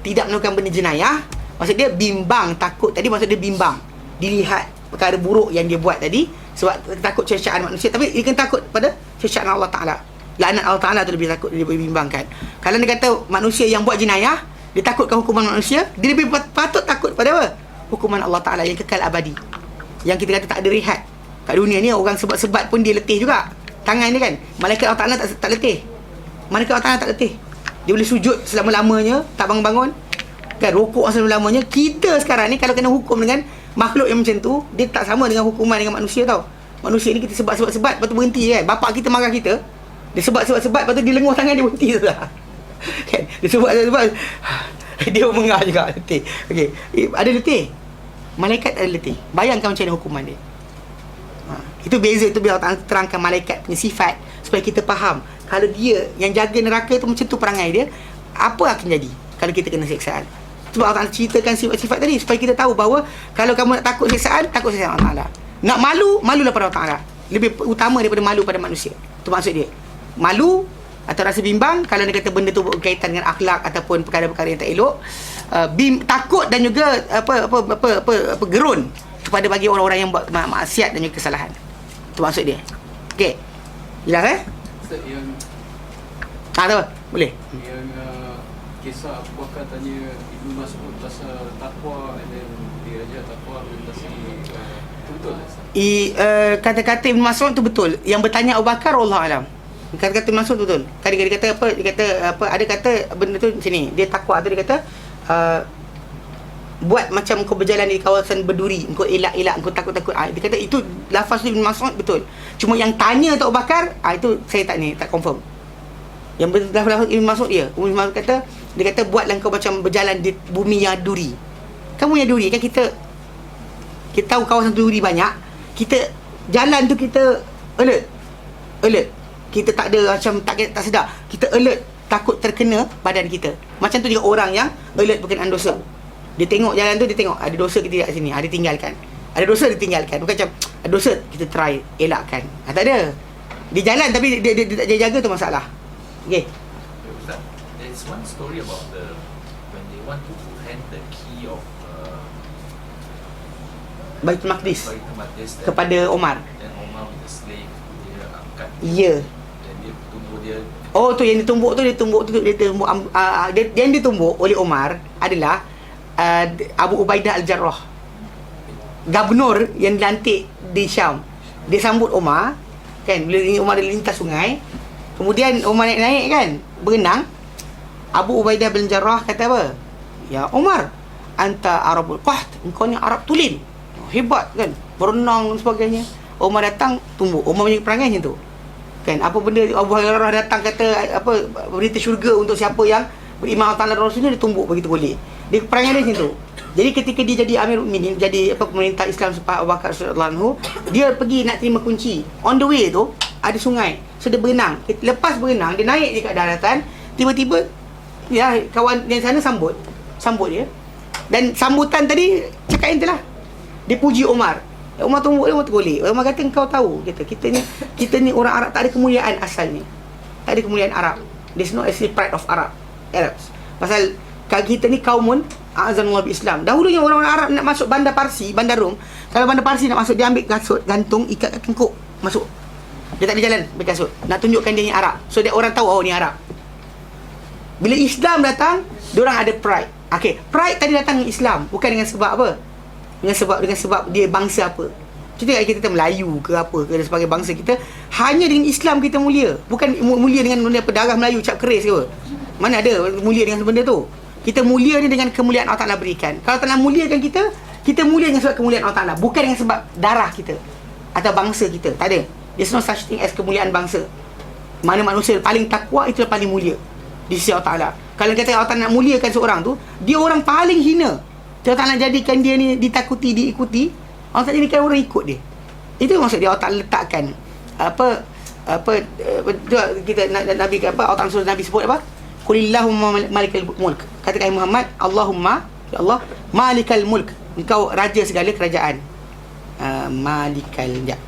Speaker 1: tidak melakukan benda jenayah, maksud dia bimbang, takut tadi, maksud dia bimbang, dilihat perkara buruk yang dia buat tadi, sebab takut cercaan manusia. Tapi dia kena takut pada cercaan Allah Ta'ala. Laknat Allah Ta'ala tu lebih takut, dia lebih bimbangkan. Kalau dia kata manusia yang buat jenayah, dia takutkan hukuman manusia, dia lebih patut takut pada apa? Hukuman Allah Ta'ala yang kekal abadi, yang kita kata tak ada rehat. Kat dunia ni orang sebat-sebat pun dia letih juga. Tangan dia kan, malaikat Allah Ta'ala tak letih. Malaikat Allah Ta'ala tak letih. Dia boleh sujud selama-lamanya, tak bangun-bangun kan, rokok selama-lamanya. Kita sekarang ni kalau kena hukum dengan makhluk yang macam tu, dia tak sama dengan hukuman dengan manusia tau. Manusia ni kita sebat-sebat, lepas tu berhenti kan. Bapak kita marah kita, dia sebat-sebat, lepas tu dia lenguh tangan, dia berhenti tu lah kan. Dia sebat, dia mengah juga, letih. Okey, ada letih. Malaikat ada letih. Bayangkan macam mana hukuman dia. Itu beza. Itu biar Allah terangkan malaikat punya sifat, supaya kita faham kalau dia yang jaga neraka tu macam tu perangai dia, apa akan jadi kalau kita kena siksaan. Sebab Allah ceritakan sifat-sifat tadi supaya kita tahu bahawa kalau kamu nak takut siksaan, takut siksaan Allah Ta'ala. Nak malu, malulah pada Allah Ta'ala. Lebih utama daripada malu pada manusia. Itu maksud dia. Malu atau rasa bimbang kalau dia kata benda tu berkaitan dengan akhlak ataupun perkara-perkara yang tak elok. Takut dan juga gerun kepada bagi orang-orang yang buat maksiat dan juga kesalahan. Itu maksud dia. Okey. Jelas
Speaker 4: Ustaz, yang
Speaker 1: tu boleh.
Speaker 4: yang kisah Abu Bakar tanya Ibnu Mas'ud pasal takwa, and then dia ajar takwa melintasi, betul tak Ustaz?
Speaker 1: Kata-kata Ibn Mas'ud tu betul. Yang bertanya Abu Bakar, Allah Alam. Kata-kata maksud tu betul. Kan dia kata apa? Dia kata apa? Ada kata benda tu sini. Dia takwa tu dia kata buat macam kau berjalan di kawasan berduri, kau elak-elak, kau takut-takut. Dia kata itu lafaz tu Ibn Mas'ud betul. Cuma yang tanya Tok Bakar, itu saya tak confirm. Yang lafaz Ibn Mas'ud Ibn Mas'ud kata, dia kata buatlah kau macam berjalan di bumi yang duri. Kamu yang duri kan, kita tahu kawasan duri banyak, kita jalan tu kita alert. Kita tak ada macam tak sedar. Kita alert, takut terkena badan kita. Macam tu juga orang yang alert berkenaan dosa. Dia tengok jalan tu, dia tengok ada dosa ke tidak sini, ada tinggalkan. Ada dosa dia tinggalkan. Bukan macam ada dosa kita try elakkan. Tak ada. Dia jalan tapi dia jaga tu masalah. Okey.
Speaker 3: There's one story about when they want to hand the key of
Speaker 1: Baitul Maqdis
Speaker 3: Baitul Maqdis
Speaker 1: kepada Omar.
Speaker 3: dan Omar with the slave, dia angkat.
Speaker 1: Ya.
Speaker 3: Dan dia tumbuk dia.
Speaker 1: Oh tu yang ditumbuk yang ditumbuk oleh Omar adalah Abu Ubaidah Al-Jarrah, gubernur yang dilantik di Syam. Dia sambut Omar kan, bila Omar lintas sungai, kemudian Omar naik kan, berenang. Abu Ubaidah bin Jarrah kata apa? Ya Omar, anta Arabul Qahd, engkau ni Arab tulen, hebat kan, berenang dan sebagainya. Omar datang tumbuk. Omar punya perangai macam tu kan. Apa benda Abu Hurairah datang kata apa, berita syurga untuk siapa yang beriman Allah Rasulnya, dia tumbuk begitu boleh. Dia perangai dia macam tu. Jadi ketika dia jadi Amirul Mukminin, jadi pemerintah Islam selepas Abu Bakar radhiyallahu anhu, dia pergi nak terima kunci. On the way tu ada sungai. So dia berenang. Lepas berenang, dia naik dekat daratan, tiba-tiba ya kawan yang sana sambut dia. Dan sambutan tadi cakap yang itulah. Dia puji Omar. Omar tumbuk dia, Omar tergolek. Omar kata, engkau tahu, kita ni orang Arab tak ada kemuliaan asalnya. Tak ada kemuliaan Arab. There's no actually pride of Arabs. Pasal kita ni kaumun a'azanullah bi-Islam. Dahulunya orang-orang Arab nak masuk bandar Parsi, bandar Rom, kalau bandar Parsi nak masuk, dia ambil kasut, gantung, ikat kat tengkuk, masuk. Dia tak ada jalan ambil kasut. Nak tunjukkan dia ni Arab. So dia orang tahu, oh ni Arab. Bila Islam datang, diorang ada pride. Okay, pride tadi datang dengan Islam, bukan dengan sebab apa? Dengan sebab dia bangsa apa. Contoh kita Melayu ke apa ke, sebagai bangsa kita, hanya dengan Islam kita mulia. Bukan mulia dengan benda darah Melayu cap keris ke apa. Mana ada mulia dengan benda tu. Kita mulia ni dengan kemuliaan Allah Ta'ala berikan. Kalau Allah Ta'ala muliakan kita mulia dengan sebab kemuliaan Allah Ta'ala, bukan dengan sebab darah kita atau bangsa kita. Tak ada. There's no such thing as kemuliaan bangsa. Mana manusia paling takwa, itulah paling mulia di sisi Allah Ta'ala. Kalau kata Allah Ta'ala nak muliakan seorang tu, dia orang paling hina. Allah Ta'ala jadikan dia ni ditakuti, diikuti, Allah Ta'ala jadikan orang ikut dia. Itu maksud dia. Allah Ta'ala letakkan kita Nabi apa, Allah Ta'ala suruh Nabi sebut apa? Qulillahumma malikal mulk. Katakan Muhammad, Allahumma, ya Allah, malikal mulk, engkau raja segala kerajaan. Malikal ja.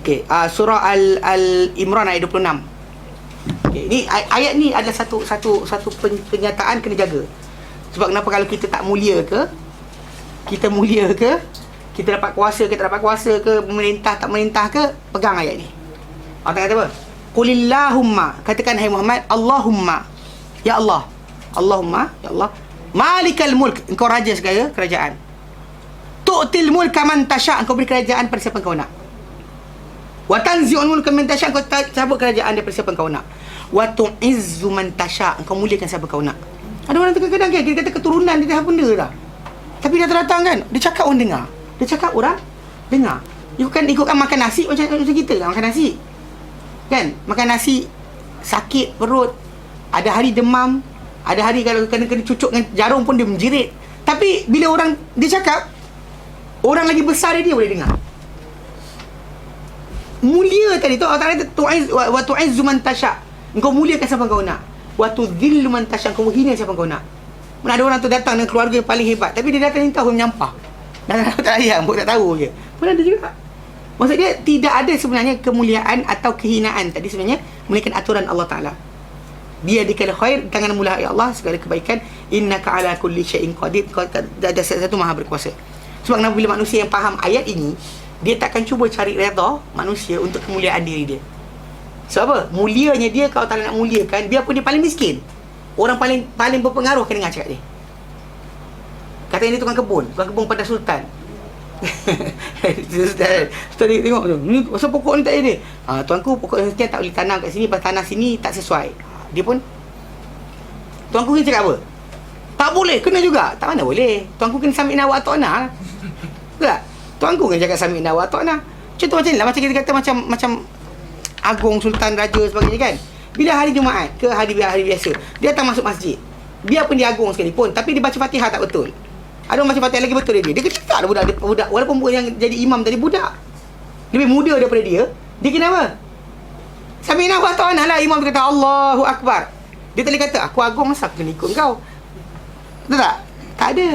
Speaker 1: Okey, surah Al-Imran ayat 26. Okey, ni ayat ni adalah satu penyataan kena jaga. Sebab kenapa kalau kita tak mulia ke, kita dapat kuasa ke tak dapat kuasa ke, pemerintah tak merintah ke, pegang ayat ni. Allah kata apa? Qulillahumma, katakan hai Muhammad, Allahumma, ya Allah, Allahumma, ya Allah, malikal mulk, engkau raja segala kerajaan. Tu'til mulka man tasha, engkau beri kerajaan pada siapa engkau nak. Wa tanzi'ul mulka man tasha, engkau cabut kerajaan daripada siapa engkau nak. Wa tu'izzu man tasha, engkau muliakan siapa engkau nak. Ada orang kadang-kadang kan, kita kata keturunan dia dah benda dah. Tapi dia datang kan, dia cakap orang dengar. Dia cakap orang dengar. Ikutkan makan nasi macam kita kan, makan nasi. Kan? Makan nasi, sakit perut, ada hari demam, ada hari kalau kena cucuk dengan jarum pun dia menjerit. Tapi bila orang dia cakap, orang lagi besar dia boleh dengar. Mulia tadi tu, Allah Ta'ala wa tu'izzu man tasha, engkau muliakan siapa kau nak. Wa tudhillu man tasha, engkau hina siapa kau nak. Mana ada orang tu datang dengan keluarga yang paling hebat, tapi dia datang minta orang menyampah. Dan tak ayam pun tak tahu je. Mana ada juga. Maksud dia tidak ada sebenarnya kemuliaan atau kehinaan tadi, sebenarnya melainkan aturan Allah Ta'ala. Dia dikala khair, tangan mula ya Allah, segala kebaikan, innaka ala kulli syai'in qadir, kau ada satu maha berkuasa. Sebab kenapa bila manusia yang faham ayat ini, dia takkan cuba cari redha manusia untuk kemuliaan diri dia. Sebab apa? Mulianya dia, kalau tak nak muliakan, biarpun dia paling miskin, orang paling berpengaruh kena dengar cakap dia. Kata ini tukang kebun pada sultan. Tadi tengok tu, ni pasal pokok ni tak ada. Tuanku pokok sekian tak boleh tanam kat sini, pasal tanah sini tak sesuai. Dia pun, tuanku ni cakap apa? Tak boleh, kena juga. Tak mana boleh. Tuanku kena sami'na wa ata'na. Tak? Tuanku kena cakap sami'na wa ata'na. Contoh macam ni lah, macam kita kata macam Agung, Sultan, Raja sebagainya kan. Bila hari Jumaat ke hari biasa, dia datang masuk masjid. Biarpun dia agung sekalipun, tapi dia baca Fatihah tak betul. Ada orang baca Fatihah lagi betul dia. Dia kata tak lah budak. Walaupun yang jadi imam tadi budak, lebih muda daripada dia. Dia kena apa? Sami'na wa ata'na lah. Imam dia kata Allahu Akbar. Dia tak boleh kata aku agung, masa aku kena ikut kau. Betul tak? Tak ada.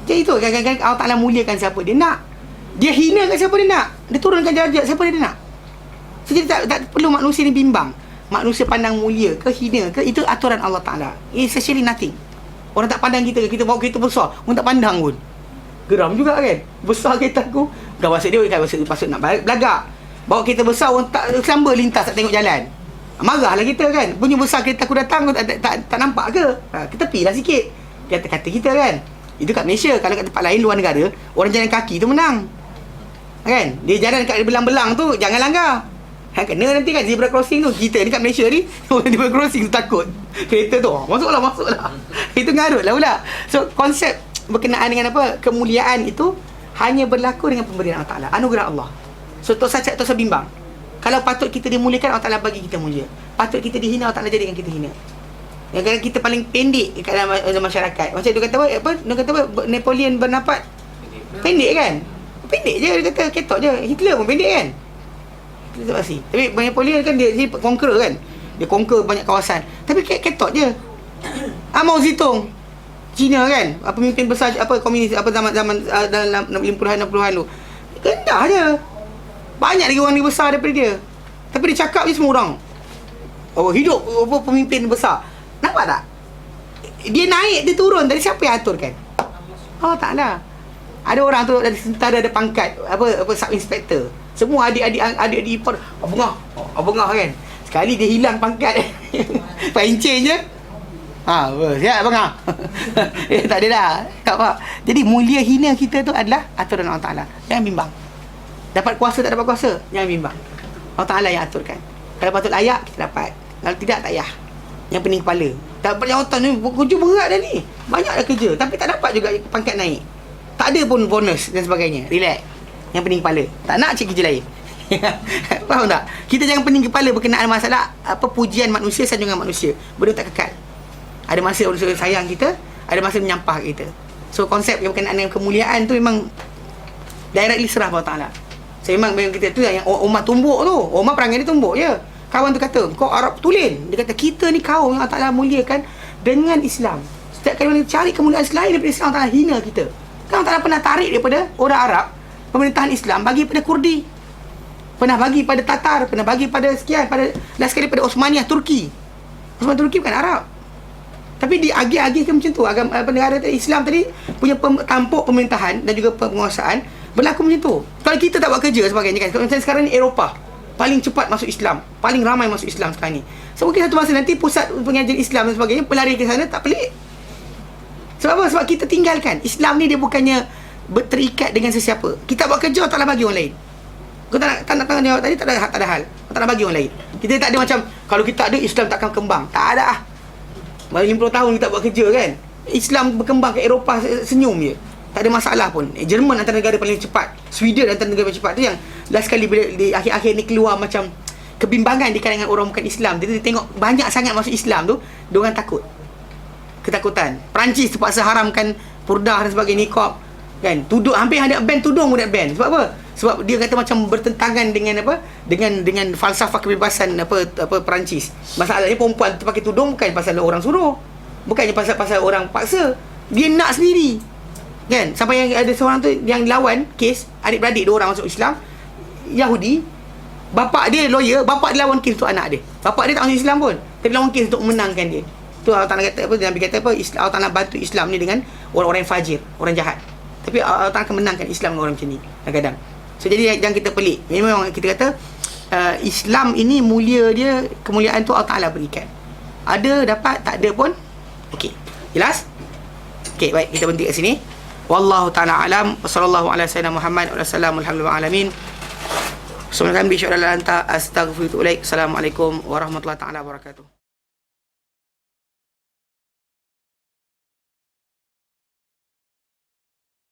Speaker 1: Jadi itu kadang-kadang Allah Ta'ala muliakan siapa dia nak. Dia hinakan siapa dia nak. Dia turunkan darjat siapa dia nak. So, jadi tak perlu manusia ni bimbang. Manusia pandang mulia ke hina ke, itu aturan Allah Ta'ala. It's actually nothing. Orang tak pandang kita, kita bawa kereta besar, orang tak pandang pun. Geram juga kan. Besar kereta aku. Dah bahasa dia kan, pasal nak belagak. Bawa kereta besar, orang tak selamba lintas, tak tengok jalan. Marahlah kita kan. Punya besar kereta aku datang, tak nampak ke? Kita tepilah sikit. Kata-kata kita kan. Itu kat Malaysia. Kalau kat tempat lain luar negara, orang jalan kaki tu menang. Kan? Dia jalan kat belang-belang tu, jangan langgar. Kena nanti kan zebra crossing tu. Kita ni kat Malaysia ni, orang zebra crossing tu takut. Kereta tu, masuklah. Itu ngarut lah pula. So, konsep berkenaan dengan apa? Kemuliaan itu hanya berlaku dengan pemberian Allah Ta'ala. Anugerah Allah. So, tak usah bimbang. Kalau patut kita dimuliakan, Allah Ta'ala bagi kita mulia. Patut kita dihina, Allah Ta'ala jadikan kita hina. Yang kadang kita paling pendek kat dalam masyarakat. Macam dia kata apa? Dia kata apa? Napoleon Bonaparte. Pendek kan? Pendek je, dia kata ketok je. Hitler pun pendek kan? Hitler tak pasti. Tapi Napoleon kan dia conqueror kan? Dia conquer banyak kawasan. Tapi ketok je. Mao Zedong, Cina kan? Pemimpin besar komunis zaman dalam 50-an 60-an tu. Rendah je. Banyak lagi orang ni besar daripada dia. Tapi dia cakap je semua orang. Hidup pemimpin besar. Nampak tak? Dia naik, dia turun. Dari siapa yang aturkan? Allah Ta'ala. Ada orang tu dari tentara, ada pangkat apa sub-inspector. Semua adik-adik ipar abangah kan. Sekali dia hilang pangkat. Pencen je. Siap abangah. Tak ada dah. Tak apa. Jadi mulia hina kita tu adalah aturan Allah Ta'ala. Jangan bimbang. Dapat kuasa tak dapat kuasa, jangan bimbang. Allah Ta'ala yang aturkan. Kalau patut layak, kita dapat. Kalau tidak, tak payah. Yang pening kepala. Tak dapat jawatan ni, kerja berat dah ni. Banyak dah kerja, tapi tak dapat juga pangkat naik. Tak ada pun bonus dan sebagainya. Relax. Yang pening kepala. Tak nak cek kerja lain. Faham tak? Kita jangan pening kepala berkenaan masalah pujian manusia, sanjungan manusia. Benda tak kekal. Ada masa manusia sayang kita, ada masa menyampah kita. So konsep yang berkenaan dengan kemuliaan tu memang directly serah Allah Ta'ala. So memang kita tu yang Umar tumbuk tu. Umar perangai dia tumbuk je. Kawan tu kata, kau Arab tulen. Dia kata, kita ni kaum yang Allah Ta'ala muliakan dengan Islam. Setiap kali kita cari kemuliaan selain daripada Islam, Allah Ta'ala hina kita. Kan Allah Ta'ala pernah tarik daripada orang Arab, pemerintahan Islam, bagi pada Kurdi. Pernah bagi pada Tatar, pernah bagi pada sekian, last sekali pada Osmaniyah, Turki. Osman Turki bukan Arab. Tapi diagih-agihkan macam tu. Negara Islam tadi punya tampuk pemerintahan dan juga penguasaan berlaku macam tu. Kalau kita tak buat kerja sebagainya kan. Macam sekarang ni Eropah paling cepat masuk Islam, paling ramai masuk Islam sekarang ni. So mungkin satu masa nanti pusat pengajian Islam dan sebagainya pelari ke sana tak pelik. Sebab apa? Sebab kita tinggalkan Islam ni, dia bukannya terikat dengan sesiapa. Kita buat kerja, tak nak bagi orang lain. Kau tak nak tanggungjawab tadi, tak ada hal. Tak nak bagi orang lain. Kita tak ada macam kalau kita ada, Islam takkan kembang. Tak ada. Baru 50 tahun kita buat kerja kan. Islam berkembang ke Eropah senyum je. Tak ada masalah pun. Jerman antara negara paling cepat. Sweden antara negara paling cepat. Tu yang last kali bila di akhir-akhir ni keluar macam kebimbangan di kalangan orang bukan Islam. Dia tengok banyak sangat masuk Islam tu, diorang takut. Ketakutan. Perancis terpaksa haramkan purdah dan sebagainya, niqab. Kan? Tudung, hampir ada ban tudung pun nak ban. Sebab apa? Sebab dia kata macam bertentangan dengan apa? Dengan falsafah kebebasan Perancis. Masalahnya perempuan pakai tudung bukan pasal orang suruh. Bukannya pasal orang paksa. Dia nak sendiri. Kan? Sampai yang ada seorang tu yang lawan kes, adik-beradik dua orang masuk Islam, Yahudi. Bapak dia lawyer, bapak dia lawan kes untuk anak dia. Bapak dia tak masuk Islam pun, tapi lawan kes untuk menangkan dia. Tu Allah Ta'ala kata apa? Nabi kata apa? Allah Ta'ala bantu Islam ni dengan orang-orang yang fajir, orang jahat. Tapi Allah Ta'ala akan menangkan Islam dengan orang macam ni kadang-kadang. So jadi jangan kita pelik. Memang kita kata Islam ini mulia dia, kemuliaan tu Allah Ta'ala berikan. Ada dapat, tak ada pun okey. Jelas? Okey, baik, kita berhenti kat sini. Wallahu ta'ala alam. Wa sallallahu ala sayyidina Muhammad wa sallallahu alaihi Assalamualaikum warahmatullahi taala wabarakatuh.